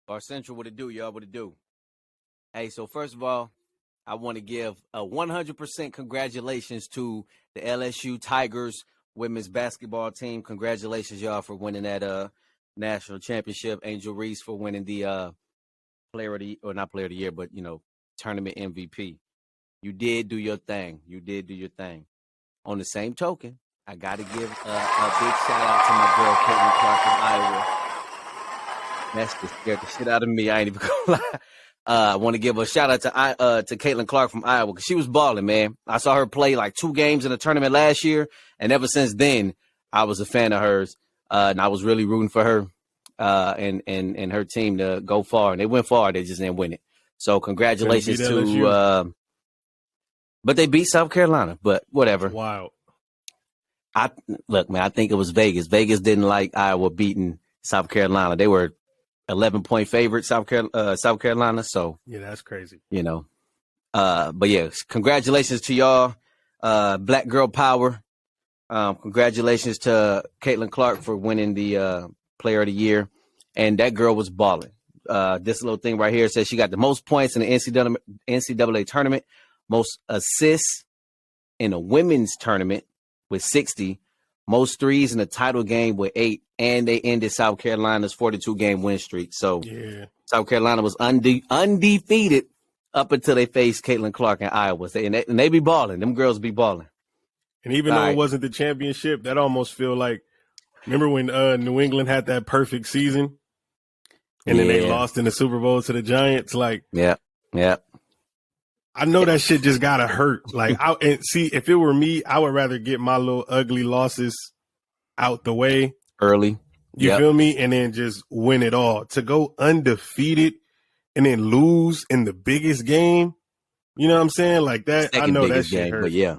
Bar Central, what it do, y'all? What it do? Hey, so first of all, I want to give a 100% congratulations to the LSU Tigers women's basketball team. Congratulations, y'all, for winning that national championship. Angel Reese for winning the player of the, or not player of the year, but tournament MVP. You did do your thing. You did do your thing. On the same token, I got to give a big shout out to my girl Caitlin Clark from Iowa. That's just scared the shit out of me. I ain't even gonna lie. I want to give a shout out to Caitlin Clark from Iowa because she was balling, man. I saw her play like 2 games in a tournament last year, and ever since then, I was a fan of hers, and I was really rooting for her and her team to go far. And they went far, they just didn't win it. So congratulations to. But they beat South Carolina. But whatever. Wow. Look, man. I think it was Vegas. Vegas didn't like Iowa beating South Carolina. They were 11-point favorite, South Carolina. So yeah, that's crazy. But yeah, congratulations to y'all, Black Girl Power. Congratulations to Caitlin Clark for winning the Player of the Year, and that girl was balling. This little thing right here says she got the most points in the NCAA tournament, most assists in a women's tournament with 60. Most threes in the title game with 8, and they ended South Carolina's 42-game win streak. So yeah, South Carolina was undefeated up until they faced Caitlin Clark in Iowa. And they be balling. Them girls be balling. And even though it wasn't the championship, that almost feel like, remember when New England had that perfect season, and then they lost in the Super Bowl to the Giants? Like, yeah. I know that shit just gotta hurt. Like, if it were me, I would rather get my little ugly losses out the way early. You feel me? And then just win it all. To go undefeated and then lose in the biggest game, you know what I'm saying? Like that, I know that shit hurt. But yeah.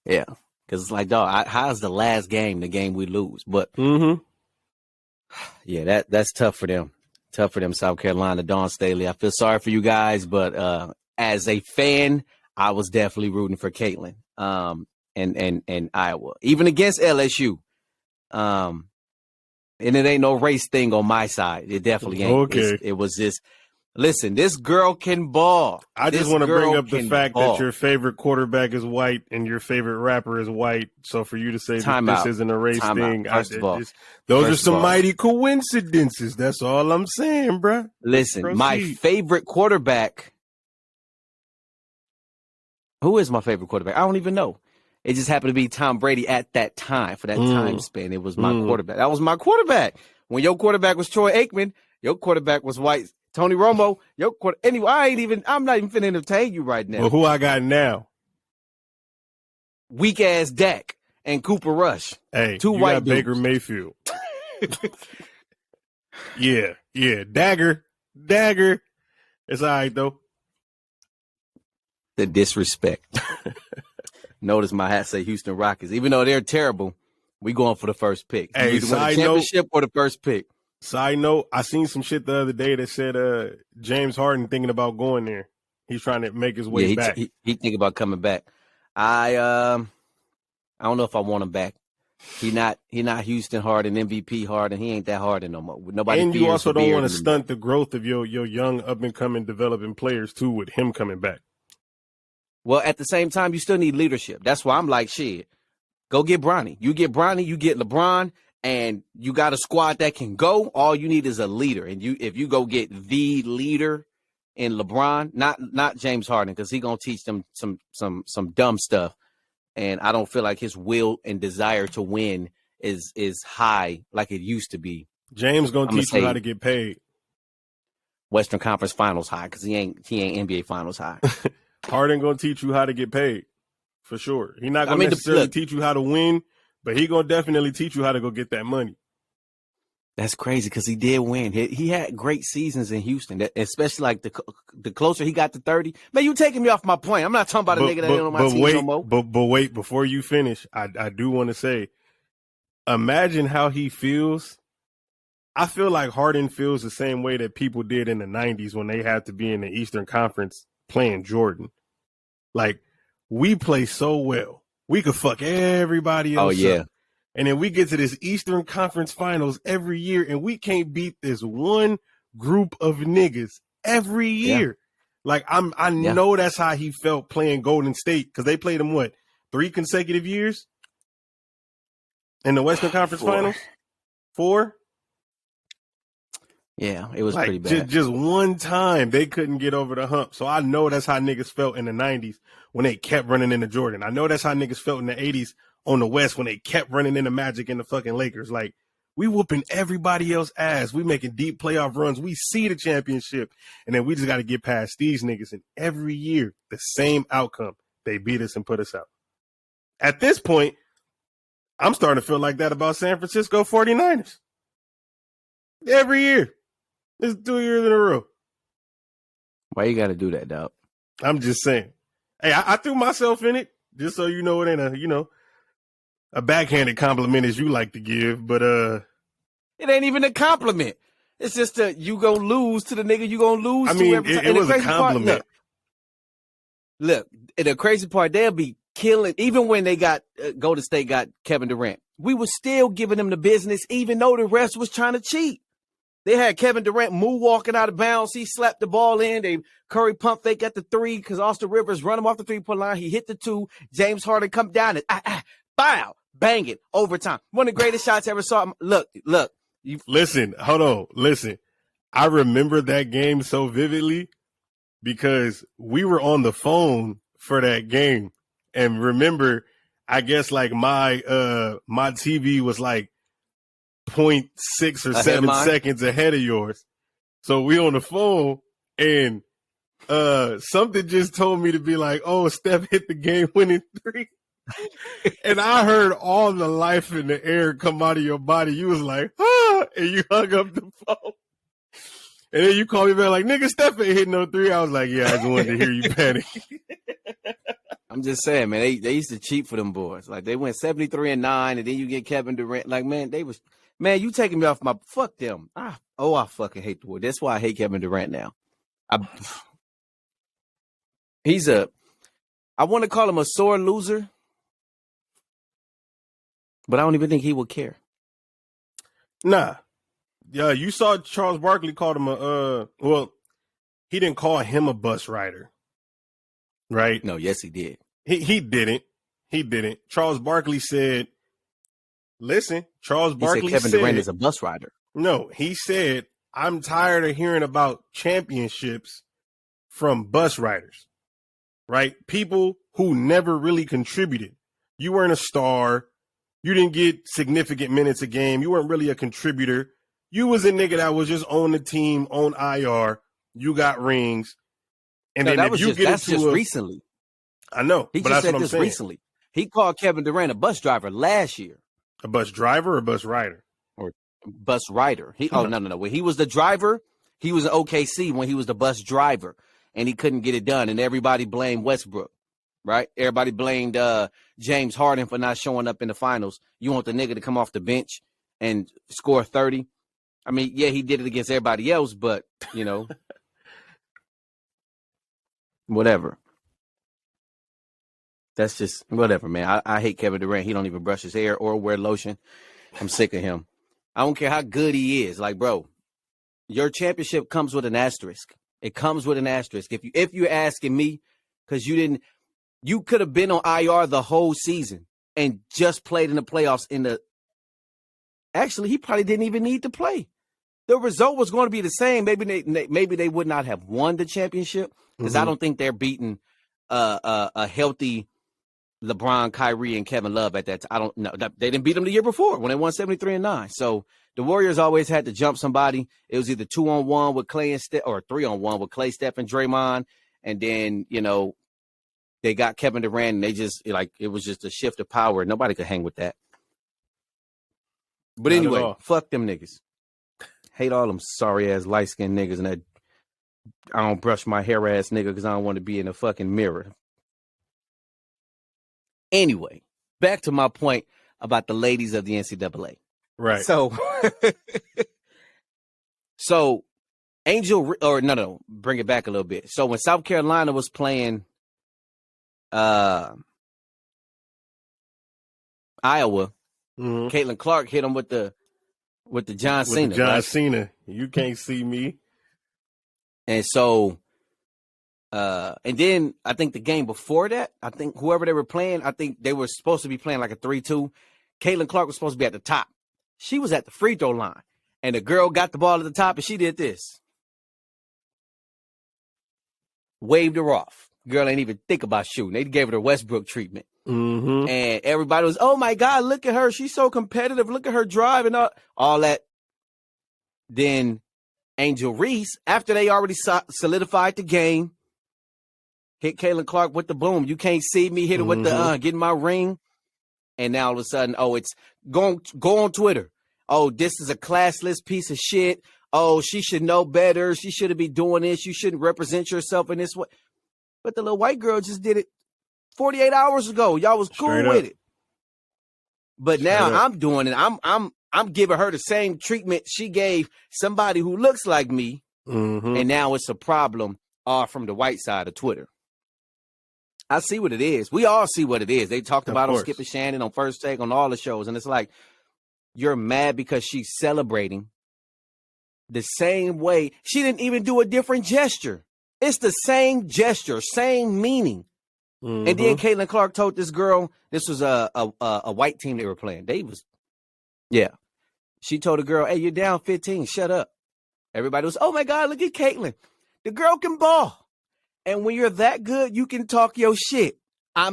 Because it's like, dog, how's the last game the game we lose? But yeah, that's tough for them. Tough for them, South Carolina, Dawn Staley. I feel sorry for you guys, but as a fan, I was definitely rooting for Caitlin and Iowa, even against LSU. And it ain't no race thing on my side. It definitely ain't. Okay. It was just, listen, this girl can ball. I just want to bring up the fact that your favorite quarterback is white and your favorite rapper is white. So for you to say that this isn't a race thing, those are some mighty coincidences. That's all I'm saying, bro. Listen, my favorite quarterback. Who is my favorite quarterback? I don't even know. It just happened to be Tom Brady at that time. For that time span, it was my quarterback. That was my quarterback. When your quarterback was Troy Aikman, your quarterback was white. Tony Romo, anyway, I'm not even finna entertain you right now. Well, who I got now? Weak ass Dak and Cooper Rush. Hey, two white dudes. Baker Mayfield. yeah. Dagger. It's all right though. The disrespect. Notice my hat say Houston Rockets. Even though they're terrible, we going for the first pick. Hey, either win the championship or the first pick. Side note, I seen some shit the other day that said James Harden thinking about going there. He's trying to make his way back. He thinking about coming back. I don't know if I want him back. He not Houston Harden, MVP Harden. He ain't that Harden no more. Nobody. And you also don't want to stunt the growth of your young up and coming developing players too with him coming back. Well, at the same time, you still need leadership. That's why I'm like, shit, go get Bronny. You get Bronny, you get LeBron, and you got a squad that can go. All you need is a leader. And if you go get the leader in LeBron, not James Harden, because he gonna teach them some dumb stuff. And I don't feel like his will and desire to win is high like it used to be. James gonna teach you how to get paid. Western Conference Finals high, because he ain't NBA Finals high. Harden gonna teach you how to get paid, for sure. He's not gonna necessarily teach you how to win, but he gonna definitely teach you how to go get that money. That's crazy because he did win. He had great seasons in Houston, especially like the closer he got to 30. Man, you taking me off my point. I'm not talking about a nigga that ain't on my team no more. But wait, before you finish, I do want to say, imagine how he feels. I feel like Harden feels the same way that people did in the 90s when they had to be in the Eastern Conference playing Jordan. Like, we play so well. We could fuck everybody else up. And then we get to this Eastern Conference Finals every year, and we can't beat this one group of niggas every year. Like I know that's how he felt playing Golden State, because they played him 3 consecutive years in the Western Conference Finals? 4? Yeah, it was pretty bad. Just one time they couldn't get over the hump. So I know that's how niggas felt in the 90s when they kept running into Jordan. I know that's how niggas felt in the 80s on the West when they kept running into Magic and the fucking Lakers. Like, we whooping everybody else ass. We making deep playoff runs. We see the championship. And then we just got to get past these niggas. And every year, the same outcome. They beat us and put us out. At this point, I'm starting to feel like that about San Francisco 49ers. Every year. It's 2 years in a row. Why you got to do that, dog? I'm just saying. Hey, I threw myself in it, just so you know it ain't a backhanded compliment as you like to give, but it ain't even a compliment. It's just you gonna lose to the nigga you gonna lose I to mean, every time. it was a compliment. Look, the crazy part, they'll be killing, even when they got Golden State got Kevin Durant. We were still giving them the business, even though the rest was trying to cheat. They had Kevin Durant moonwalking out of bounds. He slapped the ball in. They Curry pump fake at the 3 because Austin Rivers run him off the 3-point line. He hit the 2. James Harden come down and bow, bang it, overtime. One of the greatest shots I ever saw. Look. Listen, hold on. Listen, I remember that game so vividly because we were on the phone for that game. And remember, I guess like my TV was like 0.6 or 7 seconds ahead of yours. So we on the phone and something just told me to be like, oh, Steph hit the game winning 3. And I heard all the life in the air come out of your body. You was like, and you hung up the phone. And then you called me back like, nigga, Steph ain't hitting no 3. I was like, yeah, I just wanted to hear you panic. I'm just saying, man, they used to cheat for them boys. Like, they went 73-9, and then you get Kevin Durant. Like, man, you taking me off my, fuck them. I fucking hate the boy. That's why I hate Kevin Durant now. I want to call him a sore loser, but I don't even think he would care. Nah. Yeah, you saw Charles Barkley called him he didn't call him a bus rider. Right? No, yes, he did. He didn't. He didn't. Charles Barkley said, listen, Barkley said Kevin Durant is a bus rider. No, he said, I'm tired of hearing about championships from bus riders, right? People who never really contributed. You weren't a star. You didn't get significant minutes a game. You weren't really a contributor. You was a nigga that was just on the team, on IR. You got rings. And then if you get into recently. I know. He just said this recently. He called Kevin Durant a bus driver last year. A bus driver or bus rider? Or bus rider. No. When he was the driver, he was in OKC when he was the bus driver, and he couldn't get it done. And everybody blamed Westbrook, right? Everybody blamed James Harden for not showing up in the finals. You want the nigga to come off the bench and score 30? I mean, yeah, he did it against everybody else, but, whatever. That's just whatever, man. I hate Kevin Durant. He don't even brush his hair or wear lotion. I'm sick of him. I don't care how good he is. Like, bro, your championship comes with an asterisk. It comes with an asterisk. If you're asking me, because you could have been on IR the whole season and just played in the playoffs actually, he probably didn't even need to play. The result was going to be the same. Maybe they would not have won the championship because I don't think they're beating a healthy LeBron, Kyrie, and Kevin Love at that time. I don't know. They didn't beat them the year before when they won 73-9. So the Warriors always had to jump somebody. It was either 2-on-1 with Clay and Steph or 3-on-1 with Clay, Steph, and Draymond. And then, they got Kevin Durant and they just it was just a shift of power. Nobody could hang with that. But anyway, fuck them niggas. Hate all them sorry ass light skinned niggas and that I don't brush my hair ass nigga because I don't want to be in a fucking mirror. Anyway, back to my point about the ladies of the NCAA. Right. So bring it back a little bit. So when South Carolina was playing Iowa, Caitlin Clark hit him with the John Cena. With the John right? Cena. You can't see me. And so, and then I think the game before that, I think whoever they were playing, I think they were supposed to be playing like a 3-2. Caitlin Clark was supposed to be at the top. She was at the free throw line. And the girl got the ball at the top and she did this. Waved her off. Girl ain't even think about shooting. They gave her the Westbrook treatment. Mm-hmm. And everybody was, oh my God, look at her. She's so competitive. Look at her drive and all that. Then Angel Reese, after they already solidified the game, hit Caitlin Clark with the boom. You can't see me. Hit her with the get in my ring. And now all of a sudden, oh, it's go on Twitter. Oh, this is a classless piece of shit. Oh, she should know better. She shouldn't be doing this. You shouldn't represent yourself in this way. But the little white girl just did it 48 hours ago. Y'all was cool with it. But now I'm doing it. I'm giving her the same treatment she gave somebody who looks like me. And now it's a problem from the white side of Twitter. I see what it is. We all see what it is. They talked about on Skip and Shannon, on First Take, on all the shows. And it's like, you're mad because she's celebrating the same way. She didn't even do a different gesture. It's the same gesture, same meaning. And then Caitlin Clark told this girl, this was a white team they were playing. She told the girl, hey, you're down 15. Shut up. Everybody was, oh, my God, look at Caitlin. The girl can ball. And when you're that good, you can talk your shit. I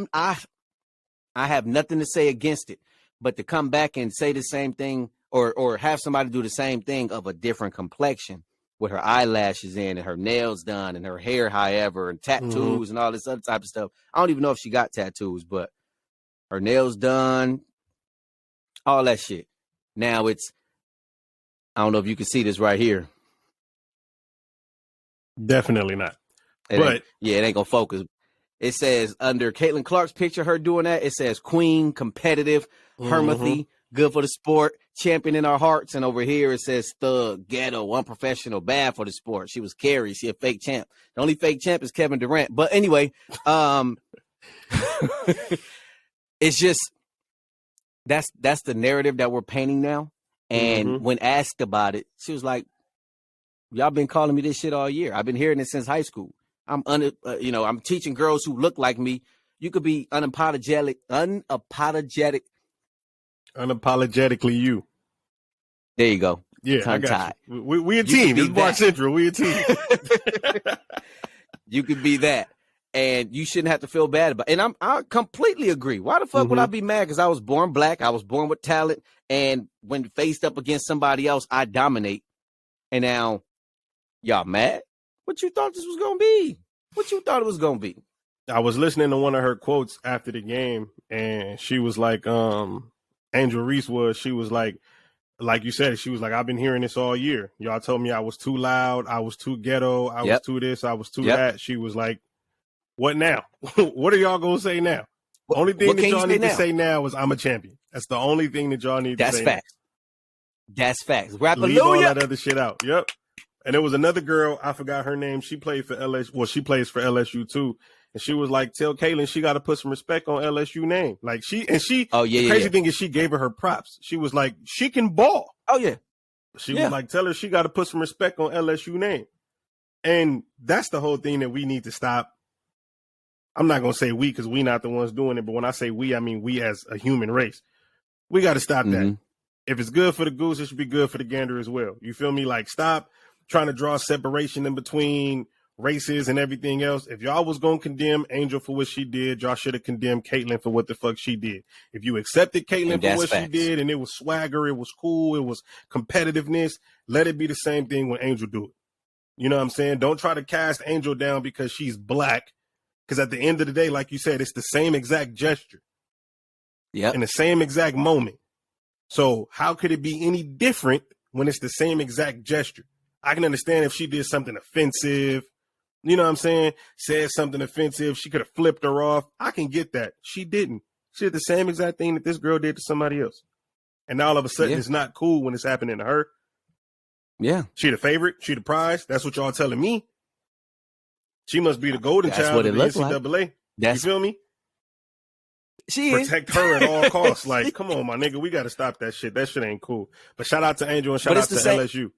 have nothing to say against it. But to come back and say the same thing or have somebody do the same thing of a different complexion with her eyelashes in and her nails done and her hair, however, and tattoos and all this other type of stuff. I don't even know if she got tattoos, but her nails done, all that shit. Now I don't know if you can see this right here. Definitely not. It ain't gonna focus. It says under Caitlin Clark's picture, her doing that, it says queen, competitive, hermathy, good for the sport, champion in our hearts. And over here it says thug, ghetto, unprofessional, bad for the sport. She was Carrie. She a fake champ. The only fake champ is Kevin Durant. But anyway, it's just that's the narrative that we're painting now. And when asked about it, she was like, y'all been calling me this shit all year. I've been hearing it since high school. I'm teaching girls who look like me. You could be unapologetically you. There you go. Yeah, I got you. We a team. It's Bar Central. We a team. You could be that, and you shouldn't have to feel bad about it. And I completely agree. Why the fuck would I be mad? Because I was born black. I was born with talent, and when faced up against somebody else, I dominate. And now, y'all mad? What you thought this was gonna be? What you thought it was gonna be? I was listening to one of her quotes after the game, and she was like, Angel Reese was. She was like you said, she was like, I've been hearing this all year. Y'all told me I was too loud, I was too ghetto, I was too this, I was too that. She was like, what now? What are y'all gonna say now? The only thing that y'all need to say now is I'm a champion. That's the only thing that y'all need to say. That's facts. That's facts. Leave all that other shit out. Yep. And there was another girl, I forgot her name. She played for LSU. Well, she plays for LSU too. And she was like, tell Caitlin she got to put some respect on LSU name. Like the crazy thing is she gave her props. She was like, she can ball. Oh yeah. She was like, tell her she got to put some respect on LSU name. And that's the whole thing that we need to stop. I'm not going to say we because we not the ones doing it. But when I say we, I mean we as a human race. We got to stop that. If it's good for the goose, it should be good for the gander as well. You feel me? Like, stop trying to draw separation in between races and everything else. If y'all was going to condemn Angel for what she did, y'all should have condemned Caitlin for what the fuck she did. If you accepted Caitlin for what she did and it was swagger, it was cool, it was competitiveness, let it be the same thing when Angel do it. You know what I'm saying? Don't try to cast Angel down because she's black. Because at the end of the day, like you said, it's the same exact gesture. Yeah. In the same exact moment. So how could it be any different when it's the same exact gesture? I can understand if she did something offensive, you know what I'm saying? Said something offensive. She could have flipped her off. I can get that. She didn't. She did the same exact thing that this girl did to somebody else. And now all of a sudden it's not cool when it's happening to her. Yeah. She the favorite. She the prize. That's what y'all telling me. She must be the golden child of the NCAA. like. You feel me? She protect her at all costs. Like, come on, my nigga, we got to stop that shit. That shit ain't cool. But shout out to Angel and shout out to LSU.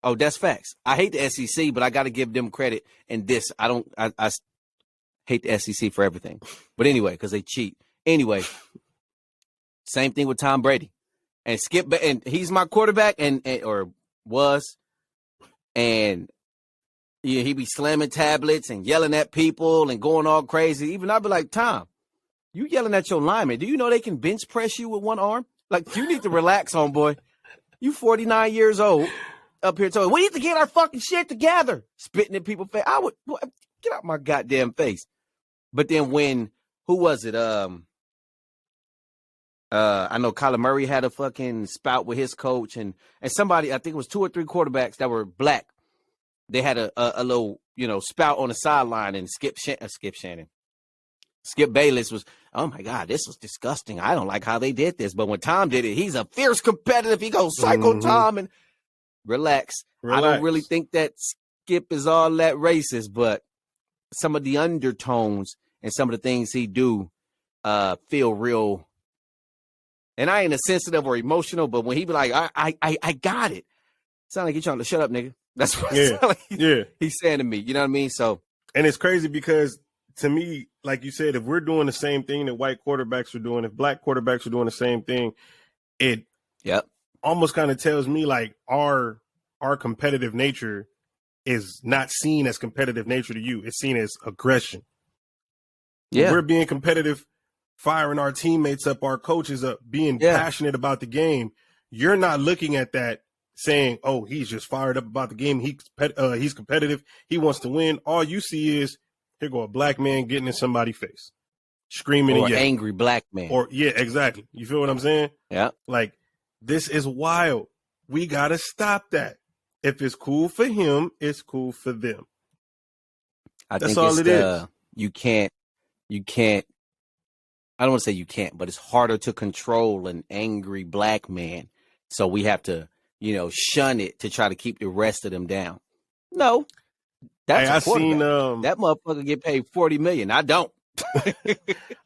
Oh, that's facts. I hate the SEC, but I got to give them credit. And this, I hate the SEC for everything. But anyway, because they cheat. Anyway, same thing with Tom Brady. And Skip, and he's my quarterback, or was. And yeah, he be slamming tablets and yelling at people and going all crazy. Even I'd be like, Tom, you yelling at your lineman. Do you know they can bench press you with one arm? Like, you need to relax, homeboy. You 49 years old up here telling, we need to get our fucking shit together. Spitting in people's face. Get out my goddamn face. But then who was it? I know Kyler Murray had a fucking spout with his coach and somebody, I think it was 2 or 3 quarterbacks that were black. They had a little, spout on the sideline, and Skip Bayless was, oh my God, this was disgusting. I don't like how they did this. But when Tom did it, he's a fierce competitive. He goes psycho Tom and relax. I don't really think that Skip is all that racist, but some of the undertones and some of the things he do feel real. And I ain't a sensitive or emotional, but when he be like, I got it. Sound like he's trying to shut up, nigga. That's what he's saying to me. You know what I mean? So, and it's crazy because to me, like you said, if we're doing the same thing that white quarterbacks are doing, if black quarterbacks are doing the same thing, it almost kind of tells me like our competitive nature is not seen as competitive nature to you. It's seen as aggression. Yeah. When we're being competitive, firing our teammates up, our coaches up, being passionate about the game. You're not looking at that saying, oh, he's just fired up about the game. He's competitive. He wants to win. All you see is, here go a black man getting in somebody's face, screaming and yelling. Angry black man. Or, yeah, exactly. You feel what I'm saying? Yeah. Like, this is wild. We got to stop that. If it's cool for him, it's cool for them. That's all it is. You can't, I don't want to say you can't, but it's harder to control an angry black man. So we have to, shun it to try to keep the rest of them down. No, that's a quarterback. That motherfucker get paid $40 million. I don't.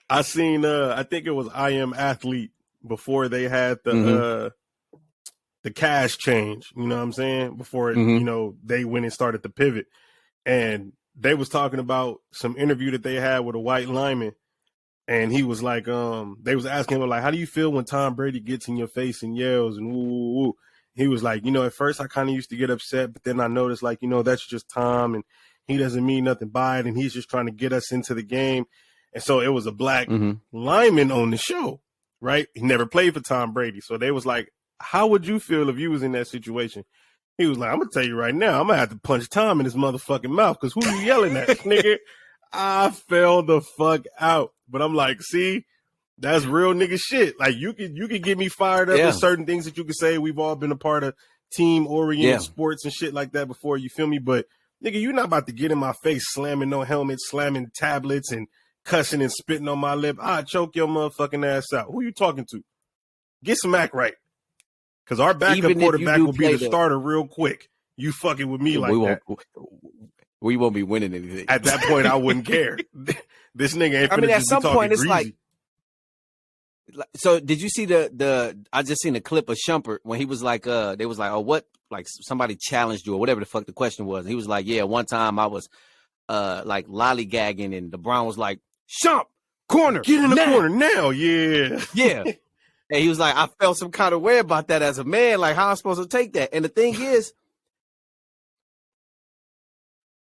I seen I think it was I Am Athlete before they had the cash change. You know what I'm saying? Before they went and started the pivot, and they was talking about some interview that they had with a white lineman. And he was like, they was asking him, like, how do you feel when Tom Brady gets in your face and yells and woo, woo, woo? He was like, at first I kind of used to get upset, but then I noticed, like, that's just Tom and he doesn't mean nothing by it. And he's just trying to get us into the game. And so it was a black lineman on the show, right? He never played for Tom Brady. So they was like, how would you feel if you was in that situation? He was like, I'm going to tell you right now, I'm going to have to punch Tom in his motherfucking mouth because who you yelling at, nigga? I fell the fuck out. But I'm like, see, that's real nigga shit. Like you could get me fired up with certain things that you could say. We've all been a part of team-oriented sports and shit like that before, you feel me? But nigga, you're not about to get in my face slamming no helmet, slamming tablets and cussing and spitting on my lip. I'll choke your motherfucking ass out. Who you talking to? Get some act right. Because our backup quarterback will be the starter real quick. You fucking with me like that. We won't be winning anything. At that point, I wouldn't care. This nigga ain't finna at just some be talking point, it's greasy. So did you see I just seen a clip of Shumpert when he was like, they was like, oh, what? Like somebody challenged you or whatever the fuck the question was. And he was like, yeah, one time I was like lollygagging and LeBron was like, Shump, corner. Get in the corner now. Yeah. Yeah. And he was like, I felt some kind of way about that as a man. Like, how am I supposed to take that? And the thing is,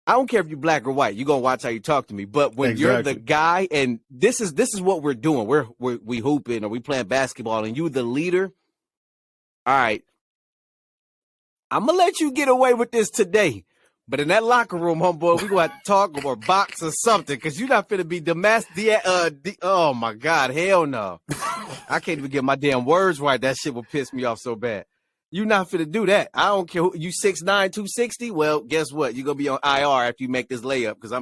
I don't care if you're black or white. You're going to watch how you talk to me. But when you're the guy, and this is what we're doing. We hooping or we playing basketball, and you the leader. All right. I'm going to let you get away with this today. But in that locker room, homeboy, we going to have to talk or box or something because you're not going to be oh, my God. Hell no. I can't even get my damn words right. That shit will piss me off so bad. You're not finna do that. I don't care. You 6'9", 260? Well, guess what? You're going to be on IR after you make this layup because you're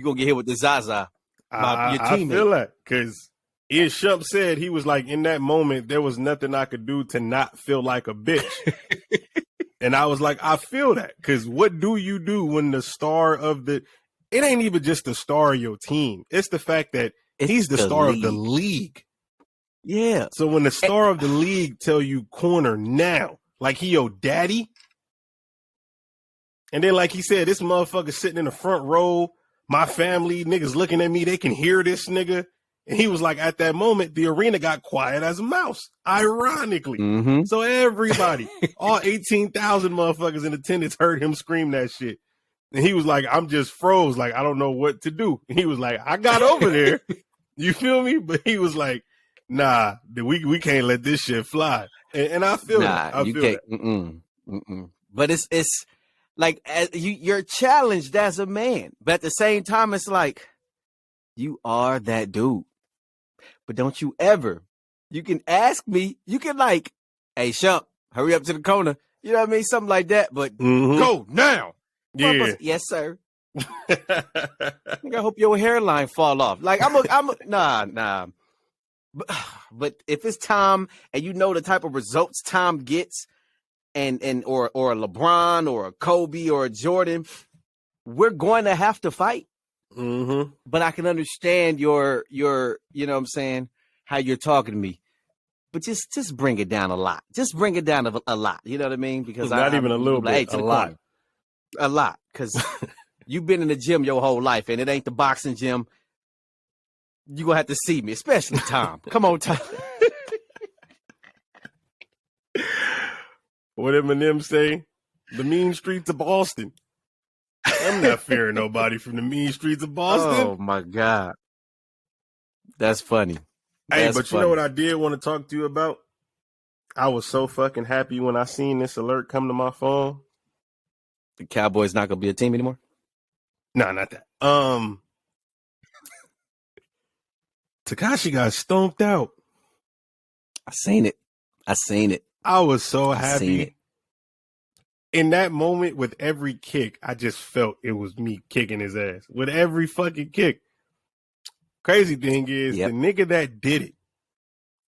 going to get hit with the Zaza. Your teammate. I feel that because Ian Shump said he was like, in that moment, there was nothing I could do to not feel like a bitch. And I was like, I feel that because what do you do when the star of it ain't even just the star of your team. It's the fact that It's He's the star of the league. league. Yeah. So when the star of the league tell you corner now, like he your daddy, and then like he said, this motherfucker sitting in the front row, my family, niggas looking at me, they can hear this nigga. And he was like, at that moment, the arena got quiet as a mouse, ironically. Mm-hmm. So everybody, all 18,000 motherfuckers in attendance heard him scream that shit. And he was like, I'm just froze. Like, I don't know what to do. And he was like, I got over there. You feel me? But he was like, nah, we can't let this shit fly. And I feel that. I feel can't. that. But it's like you're challenged as a man. But at the same time, it's like, you are that dude. But don't you ever, you can ask me, you can like, hey, Shump, hurry up to the corner. You know what I mean? Something like that. But go now. Yeah. Yes, sir. I hope your hairline fall off. Like, nah. But if it's Tom and you know the type of results Tom gets or a LeBron or a Kobe or a Jordan, we're going to have to fight. Mm-hmm. But I can understand your, you know what I'm saying, how you're talking to me. But just bring it down a lot. Just bring it down a lot. You know what I mean? Because not even a little bit, a lot. Corner. A lot. Because you've been in the gym your whole life, and it ain't the boxing gym. You're going to have to see me, especially Tom. Come on, Tom. What Eminem say? The mean streets of Boston. I'm not fearing nobody from the mean streets of Boston. Oh, my God. That's funny. Hey, but you know what I did want to talk to you about? I was so fucking happy when I seen this alert come to my phone. The Cowboys not going to be a team anymore? No, not that. Tekashi got stomped out. I seen it. I was so happy. In that moment, with every kick, I just felt it was me kicking his ass. With every fucking kick. Crazy thing is, the nigga that did it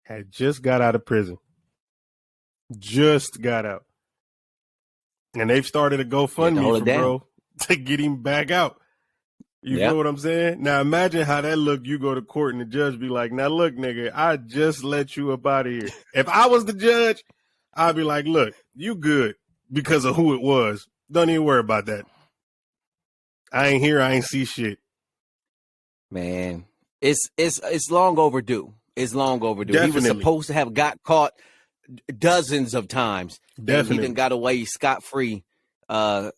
had just got out of prison. Just got out. And they've started a GoFundMe for bro to get him back out. You know what I'm saying? Now imagine how that look. You go to court and the judge be like, now look, nigga, I just let you up out of here. If I was the judge, I'd be like, look, you good because of who it was. Don't even worry about that. I ain't here. I ain't see shit. Man, it's long overdue. It's long overdue. Definitely. He was supposed to have got caught dozens of times. Definitely. He done got away scot-free because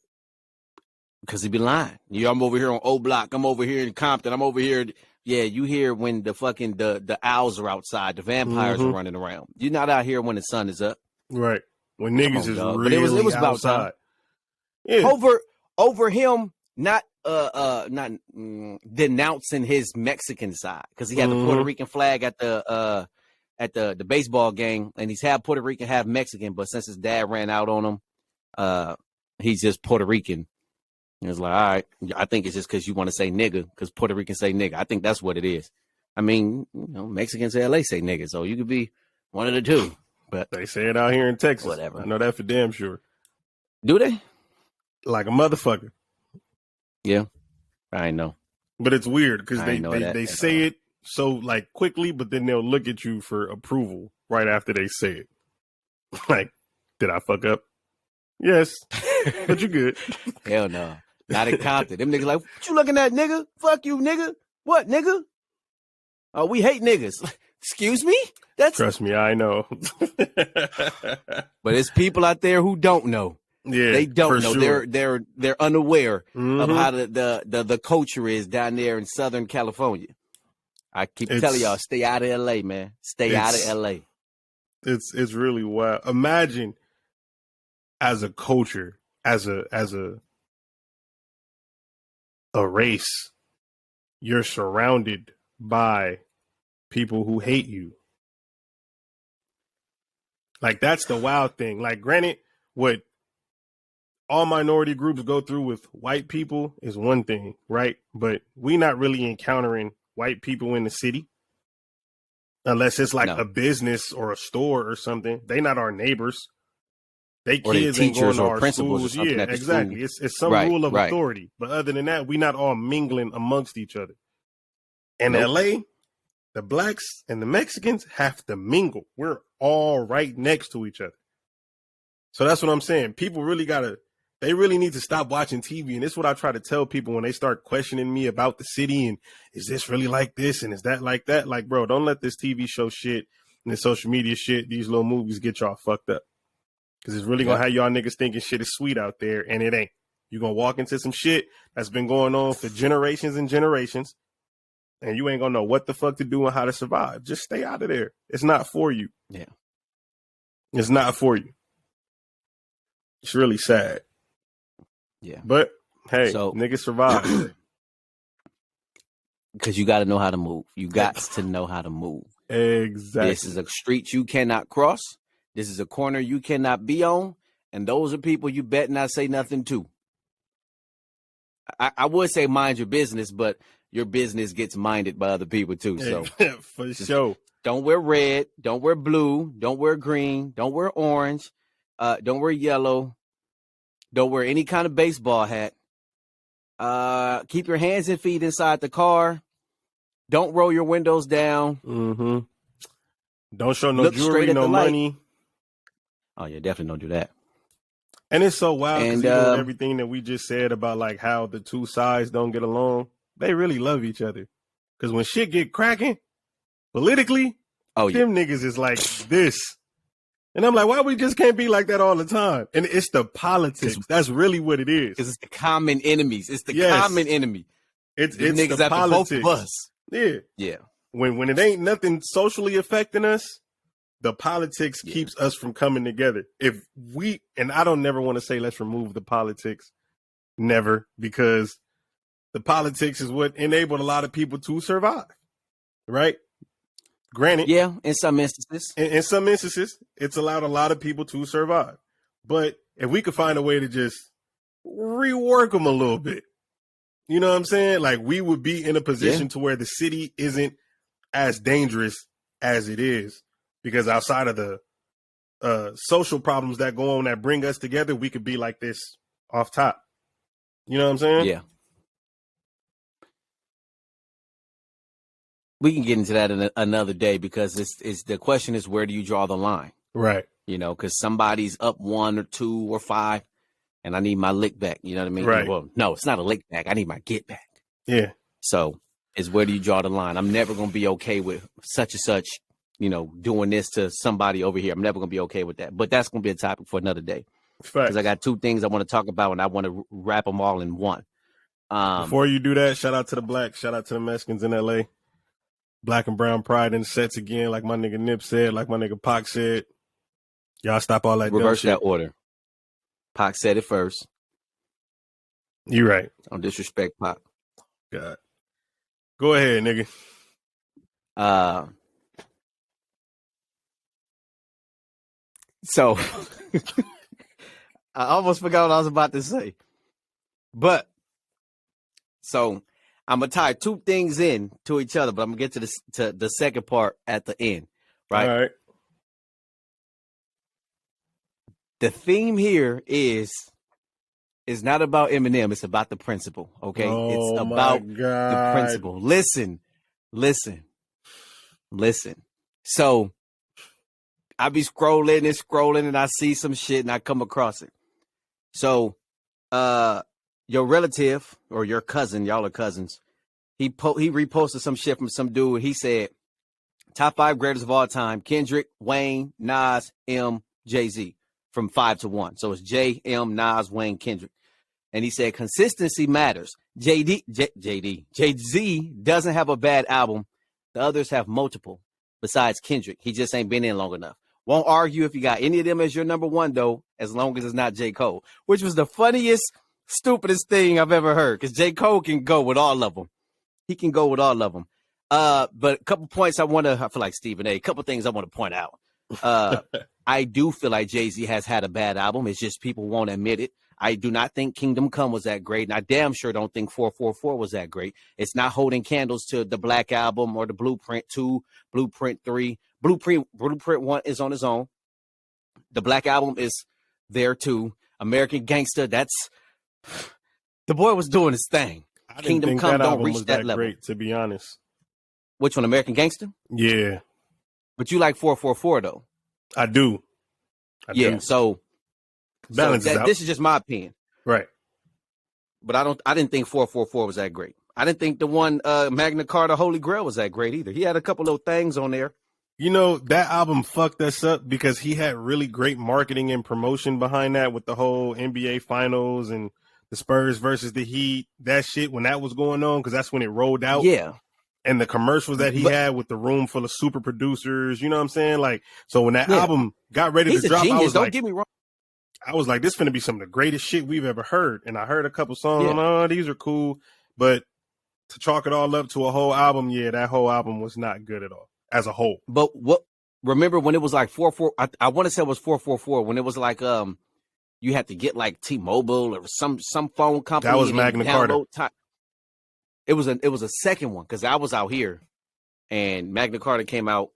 he be lying. I'm over here on O Block. I'm over here in Compton. I'm over here. Yeah, you hear when the fucking the owls are outside, the vampires are running around. You're not out here when the sun is up. Right. When niggas is dog. really But it was about outside. time. Yeah. Over him not denouncing his Mexican side, because he had the Puerto Rican flag at the baseball game, and he's half Puerto Rican, half Mexican. But since his dad ran out on him, he's just Puerto Rican. And it's like, all right, I think it's just because you want to say nigga, because Puerto Ricans say nigga. I think that's what it is. I mean, Mexicans in LA say nigga, so you could be one of the two. But they say it out here in Texas. Whatever. I know that for damn sure. Do they? Like a motherfucker. Yeah, I know. But it's weird because they say it so like quickly, but then they'll look at you for approval right after they say it. Like, did I fuck up? Yes, but you good. Hell no. Not in Compton. Them niggas like, what you looking at, nigga? Fuck you, nigga. What, nigga? Oh, we hate niggas. Excuse me? Trust me, I know. But it's people out there who don't know. Yeah, they don't know. Sure. They're unaware of how the culture is down there in Southern California. I keep telling y'all, stay out of LA, man. Stay out of LA. It's really wild. Imagine as a culture, as a race, you're surrounded by people who hate you. Like, that's the wild thing. Like, granted, what all minority groups go through with white people is one thing, right? But we not really encountering white people in the city unless it's like a business or a store or something. They not our neighbors. They kids ain't going to our principals schools. Or something. Yeah, exactly. It's some rule of authority. But other than that, we not all mingling amongst each other. In LA, The blacks and the Mexicans have to mingle. We're all right next to each other. So that's what I'm saying. People really they really need to stop watching TV. And this is what I try to tell people when they start questioning me about the city and is this really like this and is that like that? Like, bro, don't let this TV show shit and this social media shit, these little movies get y'all fucked up. Because it's really going to have y'all niggas thinking shit is sweet out there, and it ain't. You're going to walk into some shit that's been going on for generations and generations, and you ain't going to know what the fuck to do and how to survive. Just stay out of there. It's not for you. Yeah. It's not for you. It's really sad. Yeah. But, hey, niggas survive. Because you got to know how to move. You got to know how to move. Exactly. This is a street you cannot cross. This is a corner you cannot be on. And those are people you bet not say nothing to. I would say mind your business, but your business gets minded by other people too. So for sure. Don't wear red. Don't wear blue. Don't wear green. Don't wear orange. Don't wear yellow. Don't wear any kind of baseball hat. Keep your hands and feet inside the car. Don't roll your windows down. Mm-hmm. Don't show no jewelry, no money. Oh, yeah, definitely don't do that. And it's so wild because even with everything that we just said about like how the two sides don't get along, they really love each other. Because when shit get cracking politically, them niggas is like this. And I'm like, why we just can't be like that all the time? And it's the politics. That's really what it is. Because it's the common enemies. It's the common enemy. It's niggas the politics. Both of us. Yeah. Yeah. When it ain't nothing socially affecting us, the politics keeps us from coming together. If we, and I don't never want to say let's remove the politics, never, because the politics is what enabled a lot of people to survive, right? Granted. Yeah, in some instances. In some instances, it's allowed a lot of people to survive. But if we could find a way to just rework them a little bit, you know what I'm saying? Like we would be in a position to where the city isn't as dangerous as it is. Because outside of the social problems that go on that bring us together, we could be like this off top. You know what I'm saying? Yeah. We can get into that in another day because it's the question is where do you draw the line? Right. You know, because somebody's up 1 or 2 or 5, and I need my lick back. You know what I mean? Right. Well, no, it's not a lick back. I need my get back. Yeah. So it's where do you draw the line? I'm never going to be okay with such and such, you know, doing this to somebody over here. I'm never going to be okay with that. But that's going to be a topic for another day. Because I got 2 things I want to talk about, and I want to wrap them all in one. Before you do that, shout out to the blacks. Shout out to the Mexicans in L.A. Black and brown pride in the sets again, like my nigga Nip said, like my nigga Pac said. Y'all stop all that Reverse dumb shit. that order. Pac said it first. You right. Don't disrespect Pac. God. Go ahead, nigga. So I almost forgot what I was about to say. But so I'm gonna tie 2 things in to each other, but I'm gonna get to the second part at the end. Right. All right. The theme here is not about Eminem, it's about the principle. Okay. It's about the principle. Listen. So I be scrolling and I see some shit and I come across it. So your relative or your cousin, y'all are cousins, he reposted some shit from some dude. He said, top 5 greatest of all time, Kendrick, Wayne, Nas, M, Jay-Z, from 5 to 1. So it's J, M, Nas, Wayne, Kendrick. And he said, consistency matters. Jay-Z doesn't have a bad album. The others have multiple besides Kendrick. He just ain't been in long enough. Won't argue if you got any of them as your number 1, though, as long as it's not J. Cole, which was the funniest, stupidest thing I've ever heard, because J. Cole can go with all of them. He can go with all of them. But a couple points I feel like Stephen A., a couple things I want to point out. I do feel like Jay-Z has had a bad album. It's just people won't admit it. I do not think Kingdom Come was that great, and I damn sure don't think 444 was that great. It's not holding candles to the Black Album or the Blueprint 2, Blueprint 3. Blueprint 1 is on its own. The Black Album is there too. American Gangster, the boy was doing his thing. I didn't think Kingdom Come don't reach that level. Great, to be honest. Which one, American Gangster? Yeah, But you like 444 though. I do. I do. So Balances out. this is just my opinion. Right. But I didn't think 444 was that great. I didn't think the one Magna Carta Holy Grail was that great either. He had a couple little things on there. You know, that album fucked us up because he had really great marketing and promotion behind that with the whole NBA Finals and the Spurs versus the Heat. That shit, when that was going on, because that's when it rolled out. Yeah. And the commercials that he had with the room full of super producers, you know what I'm saying? Like, so when that album got ready to drop, genius, I was don't like, get me wrong. I was like, this is going to be some of the greatest shit we've ever heard. And I heard a couple songs, Yeah. oh, these are cool. But to chalk it all up to a whole album, yeah, that whole album was not good at all as a whole. But remember when it was like 444? I want to say it was 444 when it was like you had to get like T-Mobile or some phone company. That was Magna Carta. It was a second one because I was out here and Magna Carta came out.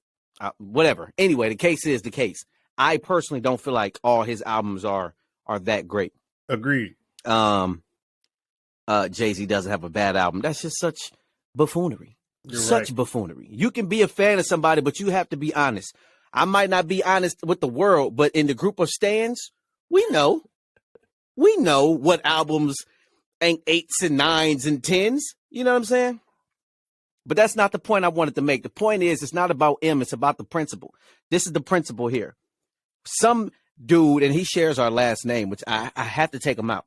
Whatever. Anyway, the case is the case. I personally don't feel like all his albums are that great. Agreed. Jay-Z doesn't have a bad album. That's just such buffoonery. You're such right. buffoonery. You can be a fan of somebody, but you have to be honest. I might not be honest with the world, but in the group of stans, we know what albums ain't 8s and 9s and 10s. You know what I'm saying? But that's not the point I wanted to make. The point is, it's not about M. It's about the principle. This is the principle here. Some dude, and he shares our last name, which I have to take him out.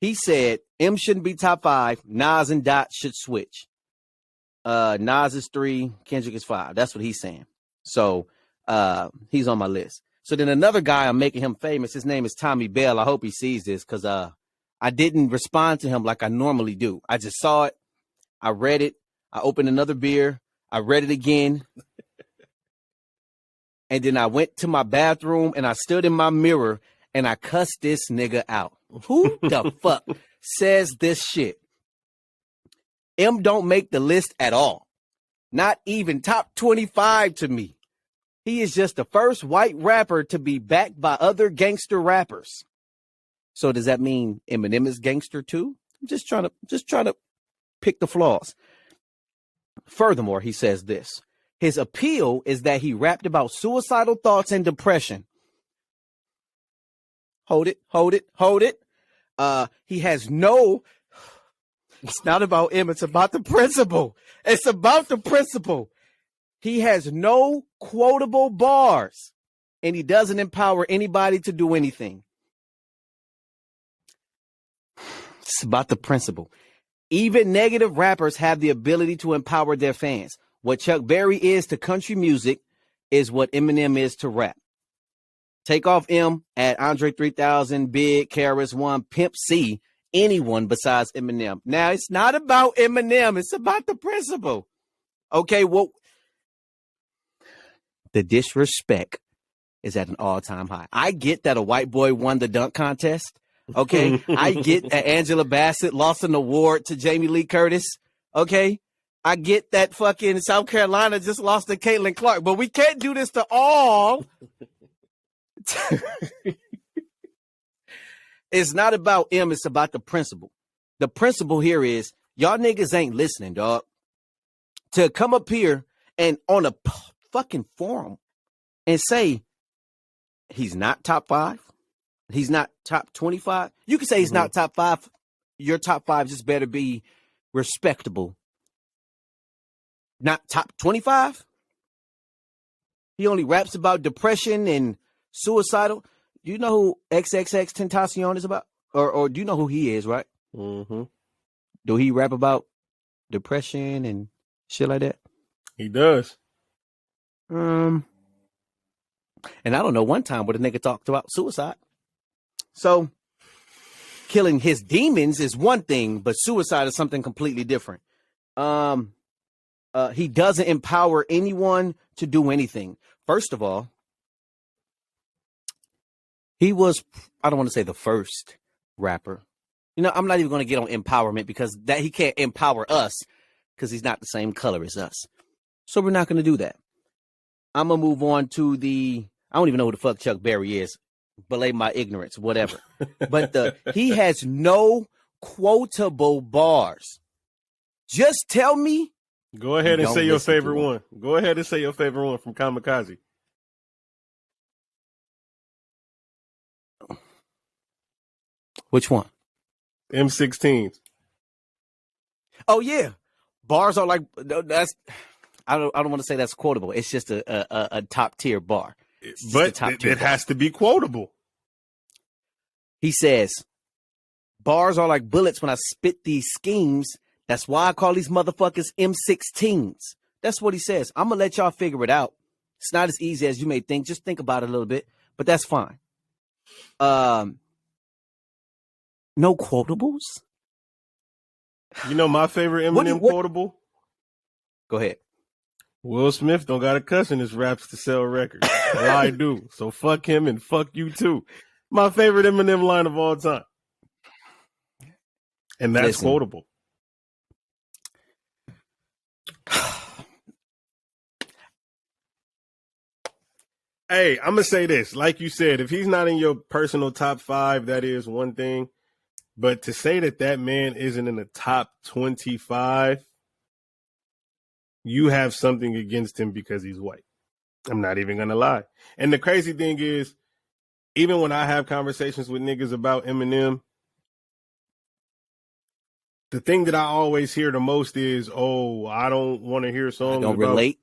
He said M shouldn't be top 5. Nas and Dot should switch. Nas is 3. Kendrick is 5. That's what he's saying. So he's on my list. So then another guy, I'm making him famous. His name is Tommy Bell. I hope he sees this because I didn't respond to him like I normally do. I just saw it. I read it. I opened another beer. I read it again. And then I went to my bathroom and I stood in my mirror and I cussed this nigga out. Who the fuck says this shit? M don't make the list at all. Not even top 25 to me. He is just the first white rapper to be backed by other gangster rappers. So does that mean Eminem is gangster too? I'm just trying to pick the flaws. Furthermore, he says this. His appeal is that he rapped about suicidal thoughts and depression. Hold it. He has no, it's not about him. It's about the principle. It's about the principle. He has no quotable bars and he doesn't empower anybody to do anything. It's about the principle. Even negative rappers have the ability to empower their fans. What Chuck Berry is to country music is what Eminem is to rap. Take off M, add Andre 3000, Big, KRS-One, Pimp C, anyone besides Eminem. Now, it's not about Eminem. It's about the principle. Okay, well, the disrespect is at an all-time high. I get that a white boy won the dunk contest. Okay, I get that Angela Bassett lost an award to Jamie Lee Curtis. Okay, I get that fucking South Carolina just lost to Caitlin Clark, but we can't do this to all. It's not about M, it's about the principle. The principle here is y'all niggas ain't listening, dog. To come up here and on a fucking forum and say he's not top 5. He's not top 25. You can say he's not top 5. Your top 5 just better be respectable. Not top 25. He only raps about depression and suicidal. Do you know who XXX Tentacion is about? Or do you know who he is, right? Mm-hmm. Do he rap about depression and shit like that? He does. And I don't know one time where the nigga talked about suicide. So killing his demons is one thing, but suicide is something completely different. He doesn't empower anyone to do anything. First of all, he was, I don't want to say the first rapper. You know, I'm not even going to get on empowerment because that he can't empower us because he's not the same color as us. So we're not going to do that. I'm going to move on to I don't even know who the fuck Chuck Berry is. Belay my ignorance, whatever. But he has no quotable bars. Just tell me Go You ahead and say don't your listen to favorite him. one. Go ahead and say your favorite one from Kamikaze. Which one? M16s. Oh yeah, bars are like that's. I don't want to say that's quotable. It's just a top tier bar. It's just a But top tier it bar. has to be quotable. He says, bars are like bullets when I spit these schemes. That's why I call these motherfuckers M16s. That's what he says. I'm going to let y'all figure it out. It's not as easy as you may think. Just think about it a little bit, but that's fine. No quotables? You know my favorite Eminem quotable? Go ahead. Will Smith don't got a cuss in his raps to sell records. Well, I do. So fuck him and fuck you too. My favorite Eminem line of all time. And that's quotable. Hey, I'm going to say this. Like you said, if he's not in your personal top 5, that is one thing. But to say that man isn't in the top 25, you have something against him because he's white. I'm not even going to lie. And the crazy thing is, even when I have conversations with niggas about Eminem, the thing that I always hear the most is, oh, I don't want to hear songs about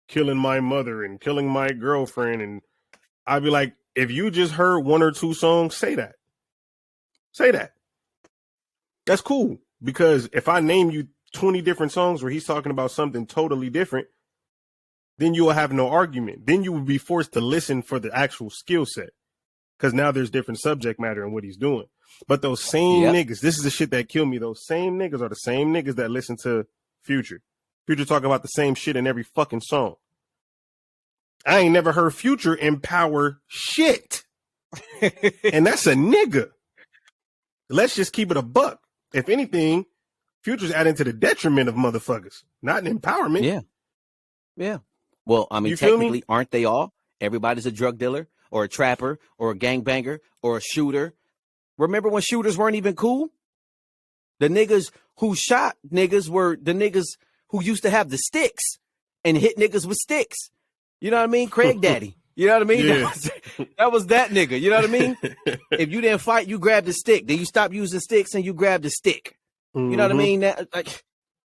killing my mother and killing my girlfriend. And I'd be like, if you just heard 1 or 2 songs, say that. Say that. That's cool. Because if I name you 20 different songs where he's talking about something totally different, then you will have no argument. Then you will be forced to listen for the actual skill set. Because now there's different subject matter in what he's doing. But those same niggas, this is the shit that kill me. Those same niggas are the same niggas that listen to Future. Future talk about the same shit in every fucking song. I ain't never heard Future empower shit. And that's a nigga. Let's just keep it a buck. If anything, Future's adding to the detriment of motherfuckers, not an empowerment. Yeah. Yeah. Well, I mean, technically, aren't they all? Everybody's a drug dealer or a trapper or a gangbanger or a shooter. Remember when shooters weren't even cool? The niggas who shot niggas were the niggas who used to have the sticks and hit niggas with sticks. You know what I mean? Craig Daddy. You know what I mean? Yeah. That was that nigga. You know what I mean? If you didn't fight, you grabbed the stick. Then you stopped using sticks and you grabbed the stick. You know what I mean? That, like,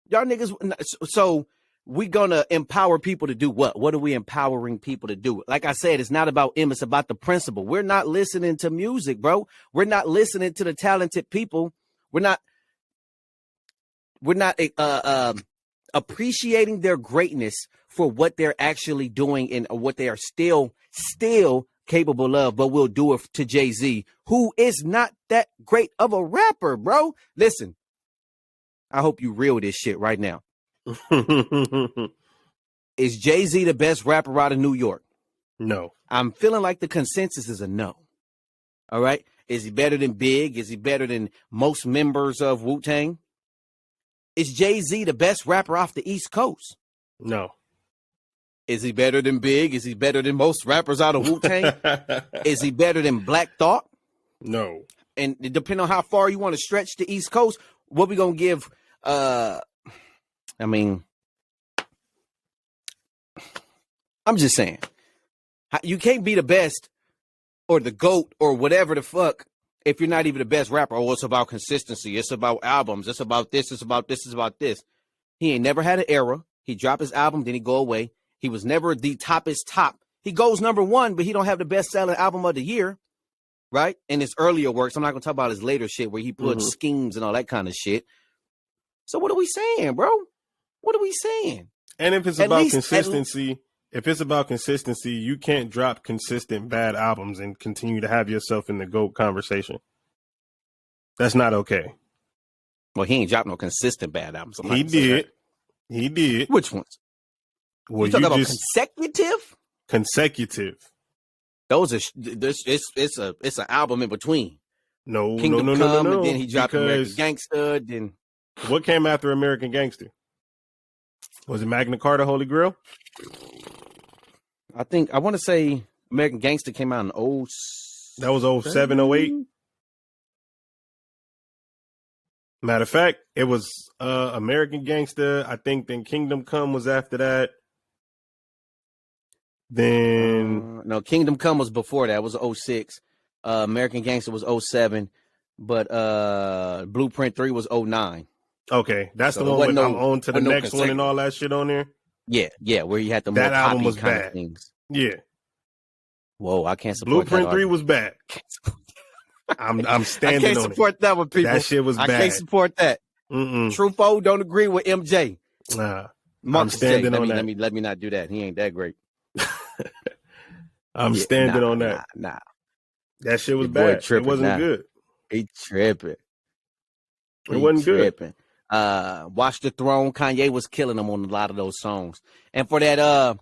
y'all niggas. So we gonna empower people to do what? What are we empowering people to do? Like I said, it's not about him. It's about the principle. We're not listening to music, bro. We're not listening to the talented people. We're not appreciating their greatness for what they're actually doing and what they are still capable of, but we'll do it to Jay-Z, who is not that great of a rapper, bro. Listen, I hope you reel this shit right now. Is Jay-Z the best rapper out of New York? No. I'm feeling like the consensus is a no. All right. Is he better than Big? Is he better than most members of Wu-Tang? Is Jay-Z the best rapper off the East Coast? No. Is he better than Big? Is he better than most rappers out of Wu-Tang? Is he better than Black Thought? No. And depending on how far you want to stretch the East Coast, what we gonna give? I mean, I'm just saying, you can't be the best or the GOAT or whatever the fuck if you're not even the best rapper. Oh, it's about consistency. It's about albums. It's about this. It's about this. It's about this. He ain't never had an era. He dropped his album, then he go away. He was never the toppest top. He goes number 1, but he don't have the best selling album of the year, right? In his earlier works. I'm not gonna talk about his later shit where he put schemes and all that kind of shit. So what are we saying, bro? What are we saying? And if it's about consistency, you can't drop consistent bad albums and continue to have yourself in the GOAT conversation. That's not okay. Well, he ain't dropped no consistent bad albums. He did. He did. Which ones? Well, you talking about consecutive? Consecutive. Those are it's an album in between. No, Kingdom no, Come, and then he dropped American Gangster. Then what came after American Gangster? Was it Magna Carta, Holy Grail? I want to say American Gangster came out in That was 07, 08? Matter of fact, it was American Gangster. I think then Kingdom Come was after that. Then No, Kingdom Come was before that. It was 06. American Gangster was 07. But Blueprint 3 was 09. okay, that's So the it one wasn't with no, I'm on to the wasn't no next one and all that shit on there. Yeah, where you had the more That album poppy was kind of bad. things. Yeah, Whoa, I can't support Blueprint that 3 argument. was bad. I'm I standing can't on it. support that one, people. That shit was I bad. can't support that. Truffaut don't agree with MJ. Nah, Marcus I'm standing J. on that. Let me not do that. He ain't that great. I'm standing on that. Nah. That shit was Your boy bad. It tripping wasn't now. good. He tripping. It wasn't tripping. good. Watch the Throne. Kanye was killing him on a lot of those songs. And for that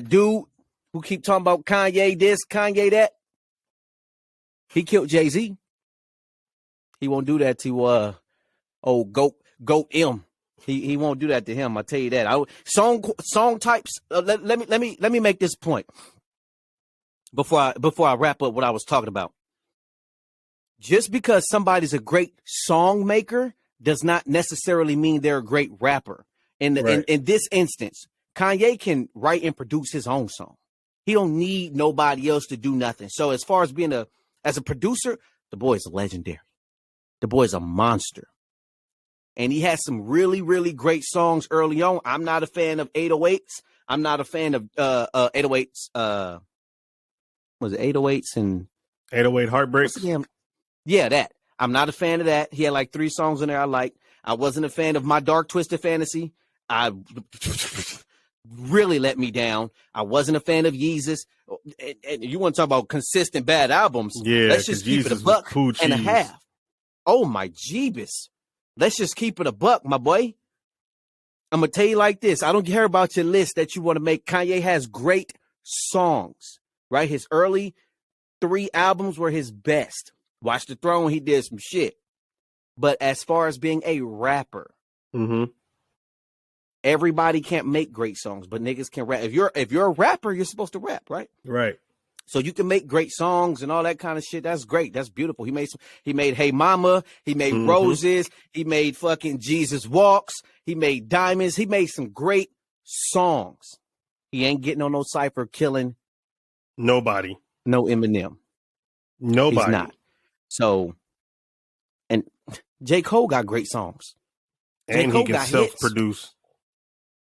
dude who keep talking about Kanye this, Kanye that, he killed Jay-Z. He won't do that to Goat M. He won't do that to him. I'll tell you that. Song types. Let me make this point before I wrap up what I was talking about. Just because somebody's a great song maker does not necessarily mean they're a great rapper. In this instance, Kanye can write and produce his own song. He don't need nobody else to do nothing. So as far as being as a producer, the boy is legendary. The boy is a monster. And he has some really, really great songs early on. I'm not a fan of 808s. I'm not a fan of 808s. Was it 808s and 808 Heartbreaks? Yeah, that. I'm not a fan of that. He had like 3 songs in there I like. I wasn't a fan of My Dark Twisted Fantasy. I really let me down. I wasn't a fan of Yeezus. And you want to talk about consistent bad albums? Yeah, let's just keep it a buck and a half. Oh my Jeebus. Let's just keep it a buck, my boy. I'm going to tell you like this. I don't care about your list that you want to make. Kanye has great songs, right? His early 3 albums were his best. Watch the Throne, he did some shit. But as far as being a rapper, everybody can't make great songs, but niggas can rap. If you're a rapper, you're supposed to rap, right? Right. So you can make great songs and all that kind of shit. That's great. That's beautiful. He made Hey Mama. He made Roses. He made fucking Jesus Walks. He made Diamonds. He made some great songs. He ain't getting on no cypher killing nobody. No Eminem. Nobody. He's not. So, and J. Cole got great songs. And he can self-produce.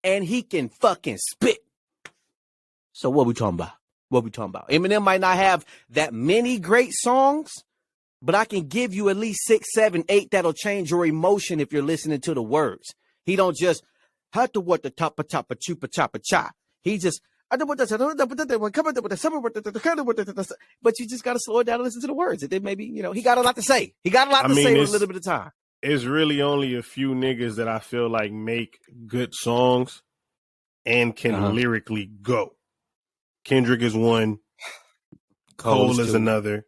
And he can fucking spit. So what we talking about? Eminem might not have that many great songs, but I can give you at least 6, 7, 8 that'll change your emotion if you're listening to the words. He don't just have to what the top chupa choppa cha. He just but you just gotta slow it down and listen to the words. And then maybe, he got a lot to say. He got a lot to say with a little bit of time. It's really only a few niggas that I feel like make good songs and can lyrically go. Kendrick is one, Cole is another,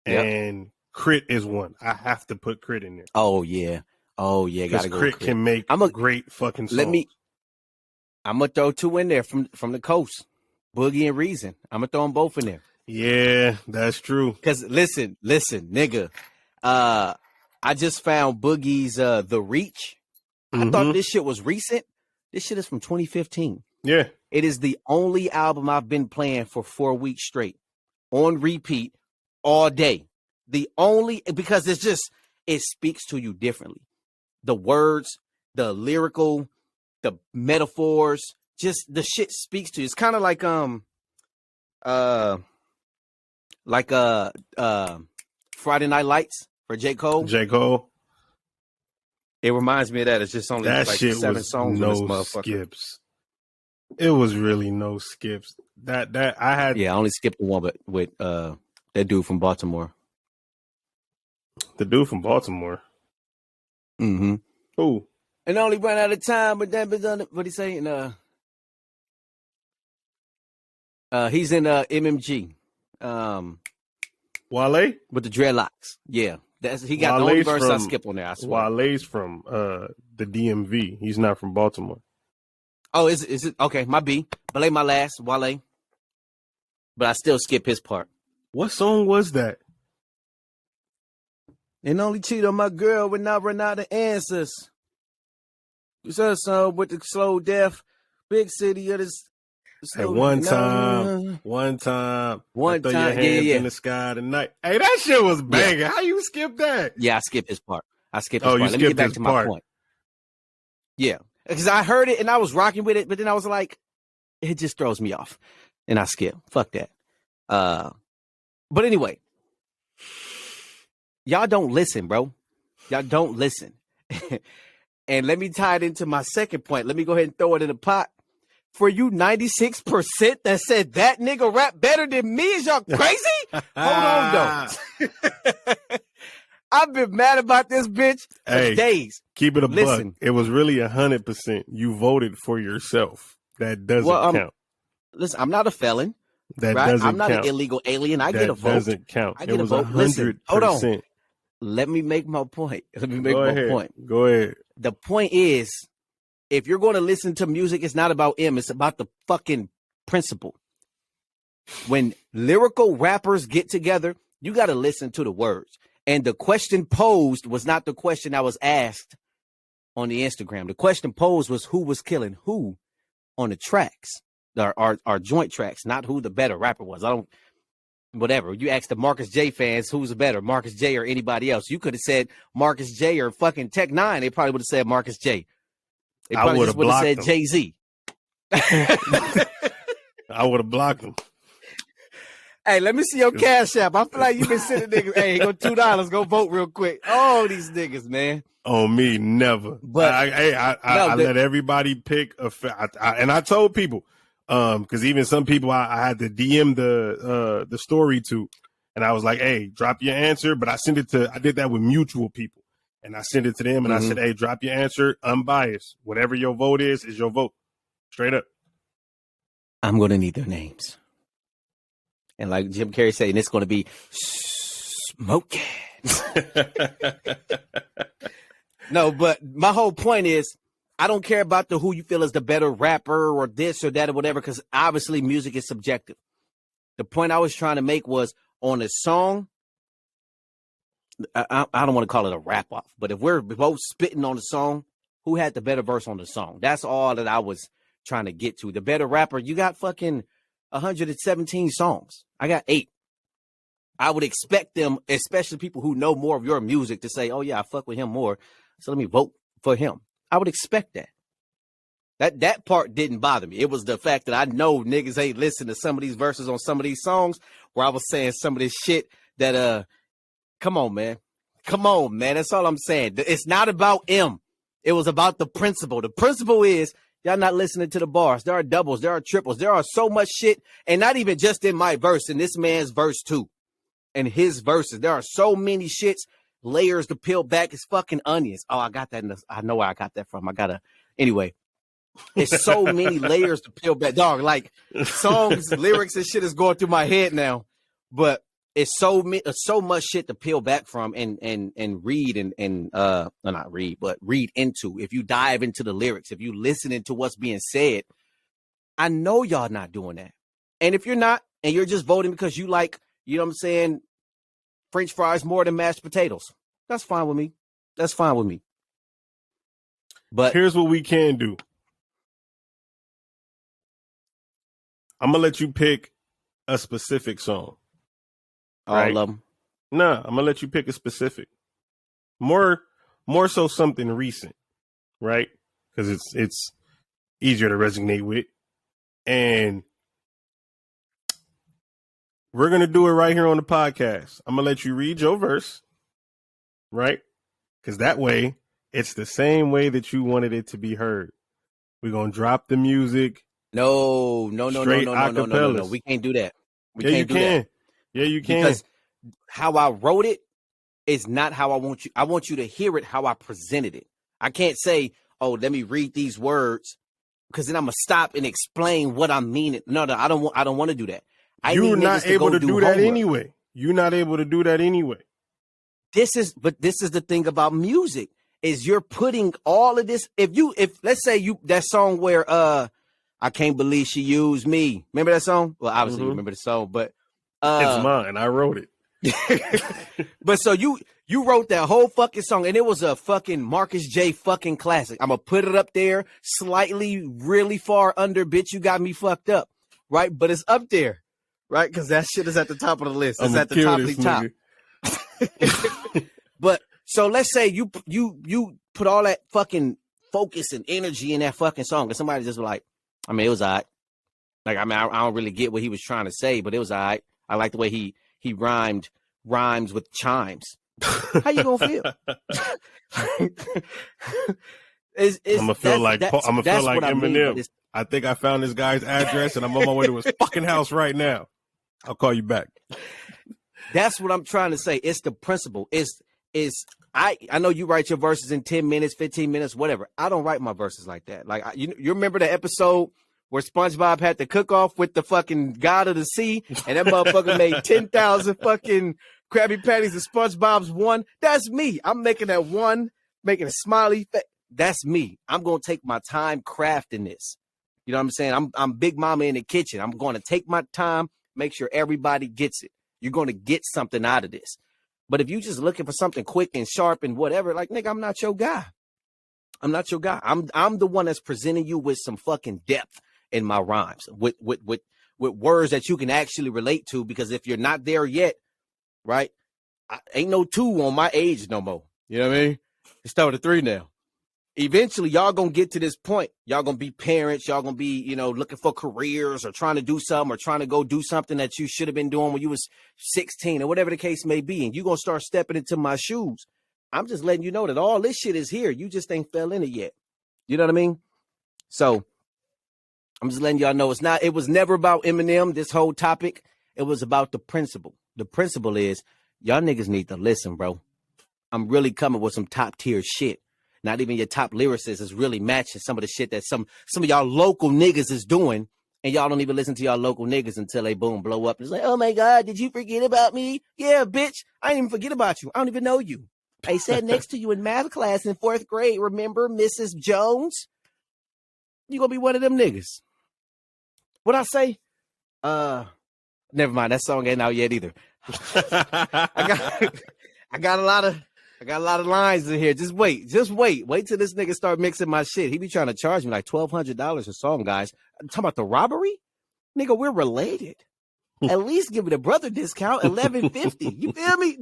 and Crit is one. I have to put Crit in there. Oh yeah, gotta go. Crit can make great fucking songs. I'm gonna throw 2 in there from the coast, Boogie and Reason. I'm gonna throw them both in there. Yeah, that's true. Cause listen, nigga, I just found Boogie's The Reach. I thought this shit was recent. This shit is from 2015. Yeah. It is the only album I've been playing for 4 weeks straight on repeat all day. Because it speaks to you differently. The words, the lyrical, the metaphors, just the shit speaks to you. It's kind of like Friday Night Lights for J. Cole. It reminds me of that. It's just only that like shit 7 songs no with this motherfucker. Skips. It was really no skips. That I had. Yeah, I only skipped the one, but with that dude from Baltimore. The dude from Baltimore. Mm-hmm. Who? And only ran out of time, but then what he say? He's in MMG. Wale with the dreadlocks. Yeah, he got the only verse I skip on there. I swear. Wale's from the DMV. He's not from Baltimore. Oh, is it okay? My B. Belay my last Wale, but I still skip his part. What song was that? And only cheat on my girl when I run out of answers. You said son with the slow death, big city of this. Hey, Slow one one time, I throw your time, hands yeah. in the sky tonight. Hey, that shit was banging. Yeah. How you skip that? Yeah, I skipped this part. You Let me get back this to my part. point. Yeah, because I heard it and I was rocking with it, but then I was like, it just throws me off, and I skip. Fuck that. But anyway, y'all don't listen, bro. Y'all don't listen. And let me tie it into my second point. Let me go ahead and throw it in the pot. For you 96% that said that nigga rap better than me, is y'all crazy? Hold on, though. I've been mad about this bitch for days. Keep it a buck. It was really 100%. You voted for yourself. That doesn't count. Listen, I'm not a felon. That doesn't count. I'm not an illegal alien. I get a vote. That doesn't count. I get a vote. 100%. Listen, hold on. Let me make my point. Point. Go ahead. The point is, if you're going to listen to music, it's not about M. It's about the fucking principle. When lyrical rappers get together, you got to listen to the words. And the question posed was not the question I was asked on the Instagram. The question posed was who was killing who on the tracks, our joint tracks, not who the better rapper was. Whatever. You ask the Marcus J fans who's better, Marcus J or anybody else. You could have said Marcus J or fucking Tech Nine. They probably would have said Marcus J. They probably just would have said Jay-Z. I would have blocked them. Hey, let me see your Cash App. I feel like you've been sending niggas. Hey, go $2. Go vote real quick. Oh, these niggas, man. On me, never. But I let everybody pick and I told people, because even some people I had to DM the story to, and I was like, hey, drop your answer. But I did that with mutual people, and I sent it to them, and I said, hey, drop your answer, unbiased. Whatever your vote is your vote, straight up. I'm gonna need their names. And like Jim Carrey said, and it's going to be smoking. No, but my whole point is, I don't care about who you feel is the better rapper or this or that or whatever, because obviously music is subjective. The point I was trying to make was on a song, I don't want to call it a rap off, but if we're both spitting on the song, who had the better verse on the song? That's all that I was trying to get to. The better rapper, you got fucking 117 songs. I got 8. I would expect them, especially people who know more of your music, to say, oh yeah, I fuck with him more, so let me vote for him. I would expect that. That part didn't bother me. It was the fact that I know niggas ain't listen to some of these verses on some of these songs where I was saying some of this shit that, come on, man. That's all I'm saying. It's not about M. It was about the principle. The principle is, y'all not listening to the bars. There are doubles. There are triples. There are so much shit. And not even just in my verse, in this man's verse too. And his verses. There are so many shits, layers to peel back. It's fucking onions. Oh, I got that. I know where I got that from. Anyway. It's so many layers to peel back. Dog, like songs, lyrics, and shit is going through my head now. But it's so much shit to peel back from and read and not read, but read into. If you dive into the lyrics, if you listening to what's being said, I know y'all not doing that. And if you're not, and you're just voting because you like, you know what I'm saying, French fries more than mashed potatoes, that's fine with me. But here's what we can do. I'm going to let you pick a specific song. All of them? No, I'm going to let you pick a specific. More so something recent, right? Because it's easier to resonate with. And we're going to do it right here on the podcast. I'm going to let you read your verse, right? Because that way, it's the same way that you wanted it to be heard. We're going to drop the music. No. We can't do that. Yeah, you can. Because how I wrote it is not how I want you. I want you to hear it how I presented it. I can't say, oh, let me read these words, because then I'm gonna stop and explain what I'm meaning. No, I don't want to do that. You're not able to do that anyway. You're not able to do that anyway. This is the thing about music, is you're putting all of this. If let's say that song where I can't believe she used me. Remember that song? Well, obviously you remember the song, but it's mine. I wrote it. But so you You wrote that whole fucking song, and it was a fucking Marcus J fucking classic. I'm gonna put it up there, slightly, really far under. Bitch, you got me fucked up, right? But it's up there, right? Because that shit is at the top of the list. It's at the top of the top. But so let's say you put all that fucking focus and energy in that fucking song, and somebody just was like, I mean, it was all right. Like, I mean, I don't really get what he was trying to say, but it was all right. I like the way he rhymes with chimes. How you gonna feel? I'm gonna feel like Eminem. I think I found this guy's address, and I'm on my way to his fucking house right now. I'll call you back. That's what I'm trying to say. It's the principle. I know you write your verses in 10 minutes, 15 minutes, whatever. I don't write my verses like that. Like, you remember the episode where SpongeBob had to cook off with the fucking god of the sea, and that motherfucker made 10,000 fucking Krabby Patties and SpongeBob's one? That's me. I'm making that one, making a smiley face. That's me. I'm going to take my time crafting this. You know what I'm saying? I'm Big Mama in the kitchen. I'm going to take my time, make sure everybody gets it. You're going to get something out of this. But if you just looking for something quick and sharp and whatever, like, nigga, I'm not your guy. I'm not your guy. I'm the one that's presenting you with some fucking depth in my rhymes, with words that you can actually relate to. Because if you're not there yet, right, ain't no 2 on my age no more. You know what I mean? It's start with a 3 now. Eventually, y'all gonna get to this point. Y'all gonna be parents. Y'all gonna be, looking for careers or trying to do something or trying to go do something that you should have been doing when you was 16 or whatever the case may be. And you gonna start stepping into my shoes. I'm just letting you know that all this shit is here. You just ain't fell in it yet. You know what I mean? So I'm just letting y'all know it was never about Eminem, this whole topic. It was about the principle. The principle is y'all niggas need to listen, bro. I'm really coming with some top tier shit. Not even your top lyricists is really matching some of the shit that some of y'all local niggas is doing. And y'all don't even listen to y'all local niggas until they boom, blow up. It's like, oh my God, did you forget about me? Yeah, bitch. I didn't even forget about you. I don't even know you. I sat next to you in math class in 4th grade. Remember Mrs. Jones? You gonna be one of them niggas. What I say? Never mind. That song ain't out yet either. I got a lot of lines in here. Just wait till this nigga start mixing my shit. He be trying to charge me like $1,200 a song, guys. I'm talking about the robbery, nigga. We're related. At least give it a brother discount, $1,150. You feel me?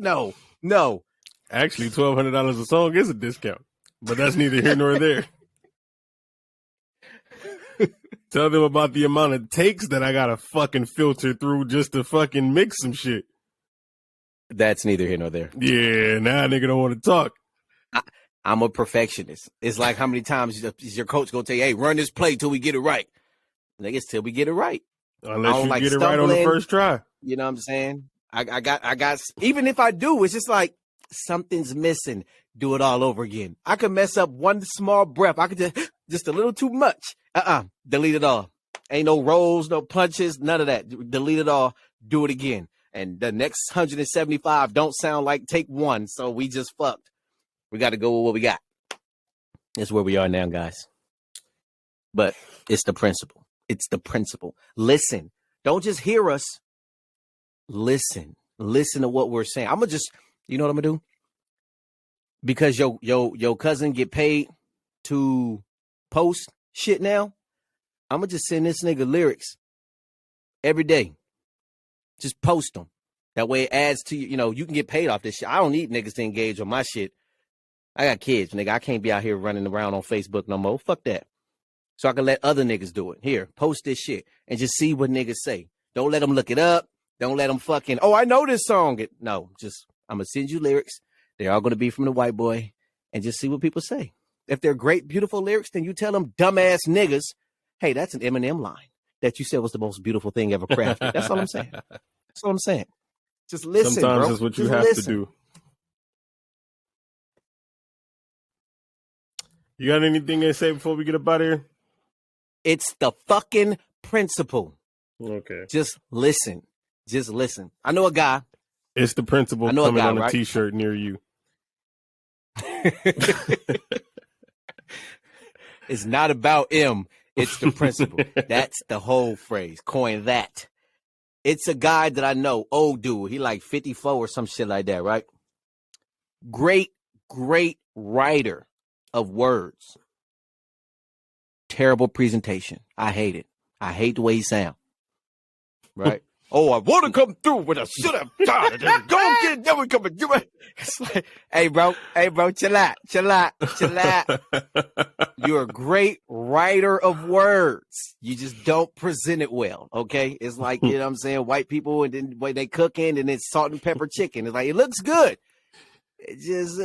No. Actually, $1,200 a song is a discount, but that's neither here nor there. Tell them about the amount of takes that I gotta fucking filter through just to fucking mix some shit. That's neither here nor there. Yeah, now nigga don't want to talk. I'm a perfectionist. It's like how many times is your coach gonna tell you, hey, run this play till we get it right? Niggas, till we get it right. Unless you get it right on the first try. You know what I'm saying? I got, even if I do, it's just like something's missing. Do it all over again. I could mess up one small breath. I could just a little too much. Delete it all. Ain't no rolls, no punches, none of that. Delete it all. Do it again. And the next 175 don't sound like take 1. So we just fucked. We got to go with what we got. That's where we are now, guys. But it's the principle. It's the principle. Listen. Don't just hear us. Listen. Listen to what we're saying. I'm going to just, you know what I'm going to do? Because your cousin get paid to post shit now, I'm going to just send this nigga lyrics every day. Just post them. That way it adds to you. You can get paid off this shit. I don't need niggas to engage on my shit. I got kids, nigga. I can't be out here running around on Facebook no more. Fuck that. So I can let other niggas do it. Here, post this shit and just see what niggas say. Don't let them look it up. Don't let them fucking, I know this song. No, just, I'm going to send you lyrics. They're all going to be from the white boy and just see what people say. If they're great, beautiful lyrics, then you tell them dumbass niggas, hey, that's an Eminem line that you said was the most beautiful thing ever crafted. That's all I'm saying. That's all I'm saying. Just listen, Sometimes bro. that's what you just have listen. to do. You got anything to say before we get up out of here? It's the fucking principle. Okay. Just listen. Just listen. I know a guy. It's the principle coming on a t-shirt near you. It's not about M. It's the principle. That's the whole phrase. Coin that. It's a guy that I know, old dude. He like 54 or some shit like that, right? Great, great writer of words. Terrible presentation. I hate it. I hate the way he sound. Right? Oh, I want to come through, but I should have done it. Go get it. Then we come and do it. It's like, hey, bro, chill out. You're a great writer of words. You just don't present it well, okay? It's like, you know what I'm saying, white people and then the way they cooking and it's salt and pepper chicken. It's like, it looks good. It just,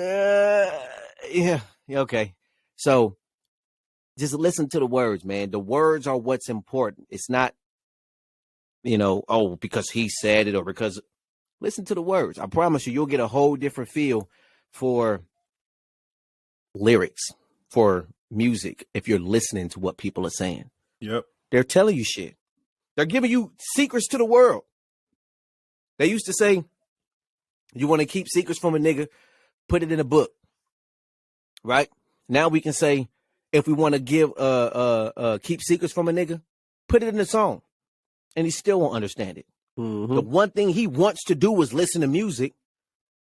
yeah, okay. So just listen to the words, man. The words are what's important. It's not, because he said it or because listen to the words. I promise you'll get a whole different feel for lyrics, for music, if you're listening to what people are saying. Yep. They're telling you shit. They're giving you secrets to the world. They used to say, you want to keep secrets from a nigga, put it in a book. Right? Now we can say, if we want to keep secrets from a nigga, put it in a song. And he still won't understand it. Mm-hmm. The one thing he wants to do is listen to music.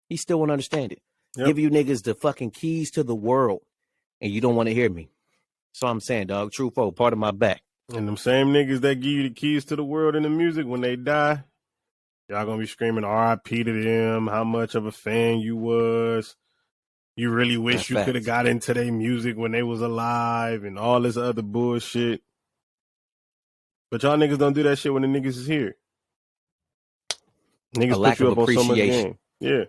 He still won't understand it. Yep. Give you niggas the fucking keys to the world, and you don't want to hear me. So I'm saying, dog, true foe, part of my back. And them same niggas that give you the keys to the world in the music, when they die, y'all gonna be screaming R.I.P. to them, how much of a fan you was. You really wish you could have got into their music when they was alive and all this other bullshit. But y'all niggas don't do that shit when the niggas is here. Niggas put you up on so much game. Yeah.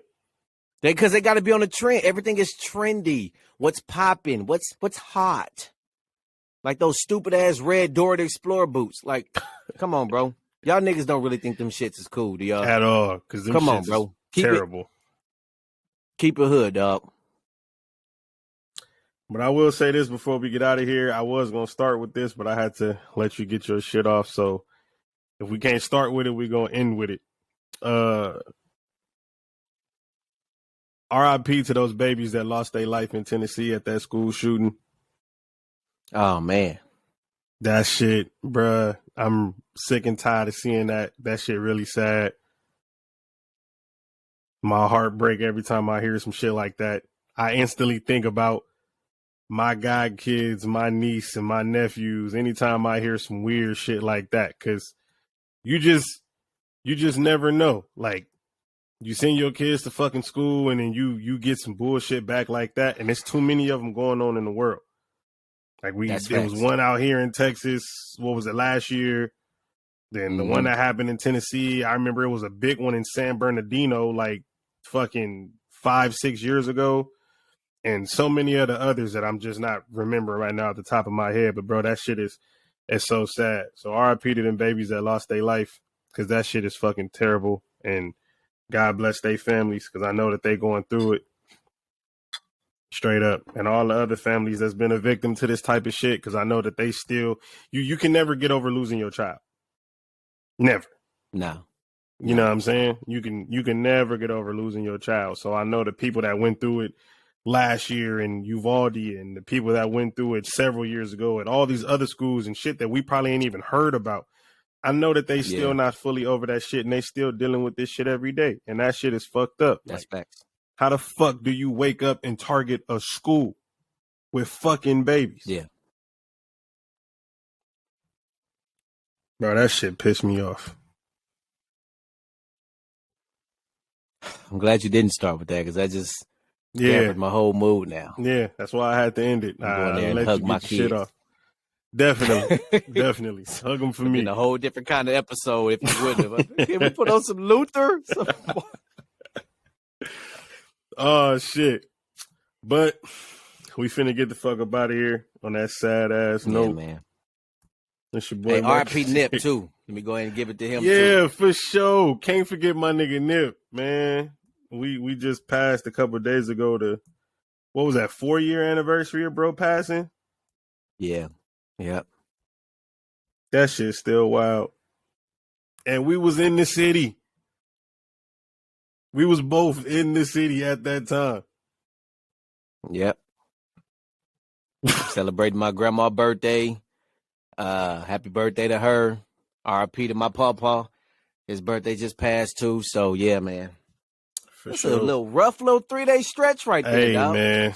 Because they got to be on the trend. Everything is trendy. What's popping? What's hot? Like those stupid ass red Dora the Explorer boots. Like, come on, bro. Y'all niggas don't really think them shits is cool, do y'all? At all. Because them shits is terrible. Keep it hood, dog. But I will say this before we get out of here. I was going to start with this, but I had to let you get your shit off. So if we can't start with it, we're going to end with it. R.I.P. to those babies that lost their life in Tennessee at that school shooting. Oh, man. That shit, bruh. I'm sick and tired of seeing that. That shit really sad. My heart break every time I hear some shit like that. I instantly think about my god kids, my niece and my nephews, anytime I hear some weird shit like that, because you just never know. Like, you send your kids to fucking school and then you get some bullshit back like that, and there's too many of them going on in the world. Like there was one out here in Texas, what was it, last year? Then the one that happened in Tennessee, I remember it was a big one in San Bernardino, like fucking 5-6 years ago. And so many of the others that I'm just not remembering right now at the top of my head. But, bro, that shit is so sad. So RIP to them babies that lost their life, because that shit is fucking terrible. And God bless their families, because I know that they going through it straight up. And all the other families that's been a victim to this type of shit, because I know that they still, you can never get over losing your child. Never. No. You know what I'm saying? You can never get over losing your child. So I know the people that went through it last year in Uvalde and the people that went through it several years ago at all these other schools and shit that we probably ain't even heard about. I know that they still not fully over that shit, and they still dealing with this shit every day. And that shit is fucked up. That's facts. How the fuck do you wake up and target a school with fucking babies? Yeah. Bro, that shit pissed me off. I'm glad you didn't start with that, because that just dampened my whole mood now. Yeah, that's why I had to end it. I'm going there and hug my kids. Shit off. Definitely. Definitely. Hug them for me. Been a whole different kind of episode if you wouldn't have. Can we put on some Luther? Oh, shit. But we finna get the fuck up out of here on that sad ass note. Man. That's your boy. Hey, RP Nip, too. Let me go ahead and give it to him, too. Yeah, for sure. Can't forget my nigga Nip, man. We just passed a couple of days ago what was that, 4-year anniversary of bro passing? Yeah. Yep. That shit's still wild. And we was in the city. We was both in the city at that time. Yep. Celebrating my grandma's birthday. Happy birthday to her. RIP to my pawpaw. His birthday just passed too. So yeah, man. For That's sure. a little rough little 3-day stretch right there, Hey, dog. man.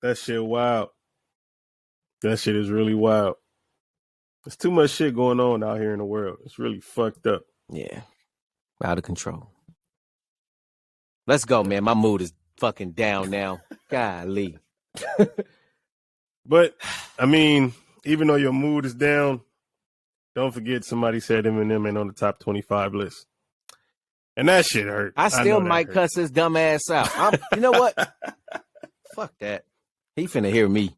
That shit wild. That shit is really wild. There's too much shit going on out here in the world. It's really fucked up. Yeah. Out of control. Let's go, man. My mood is fucking down now. Golly. But, I mean, even though your mood is down, don't forget somebody said Eminem ain't on the top 25 list. And that shit hurt. I still know that might hurt. cuss his dumb ass out. You know what? Fuck that. He finna hear me.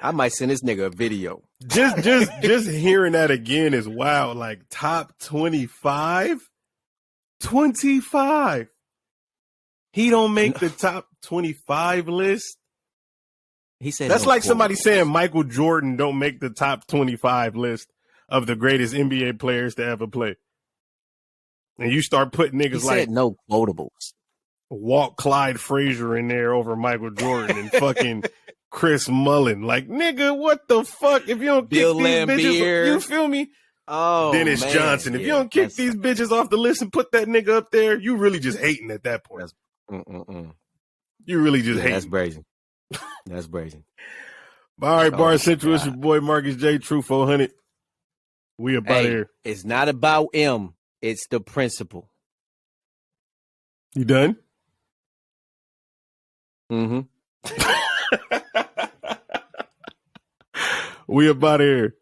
I might send this nigga a video. Just hearing that again is wild. Like top 25? 25. He don't make the top 25 list. He said that's no like somebody quotables. saying Michael Jordan don't make the top 25 list of the greatest NBA players to ever play. And you start putting niggas He like said no quotables. Walt Clyde Frazier in there over Michael Jordan and fucking Chris Mullin. Like, nigga, what the fuck? If you don't Bill kick these bitches, Laimbeer. you feel me? Oh, Dennis man. Johnson. If you don't kick these bitches off the list and put that nigga up there, you really just hating at that point. You really just hating. That's brazen. That's brazen. All right, Bar Central, it's your boy Marcus J. True 400. We about here. It's not about M. It's the principle. You done? Mm-hmm. We about here.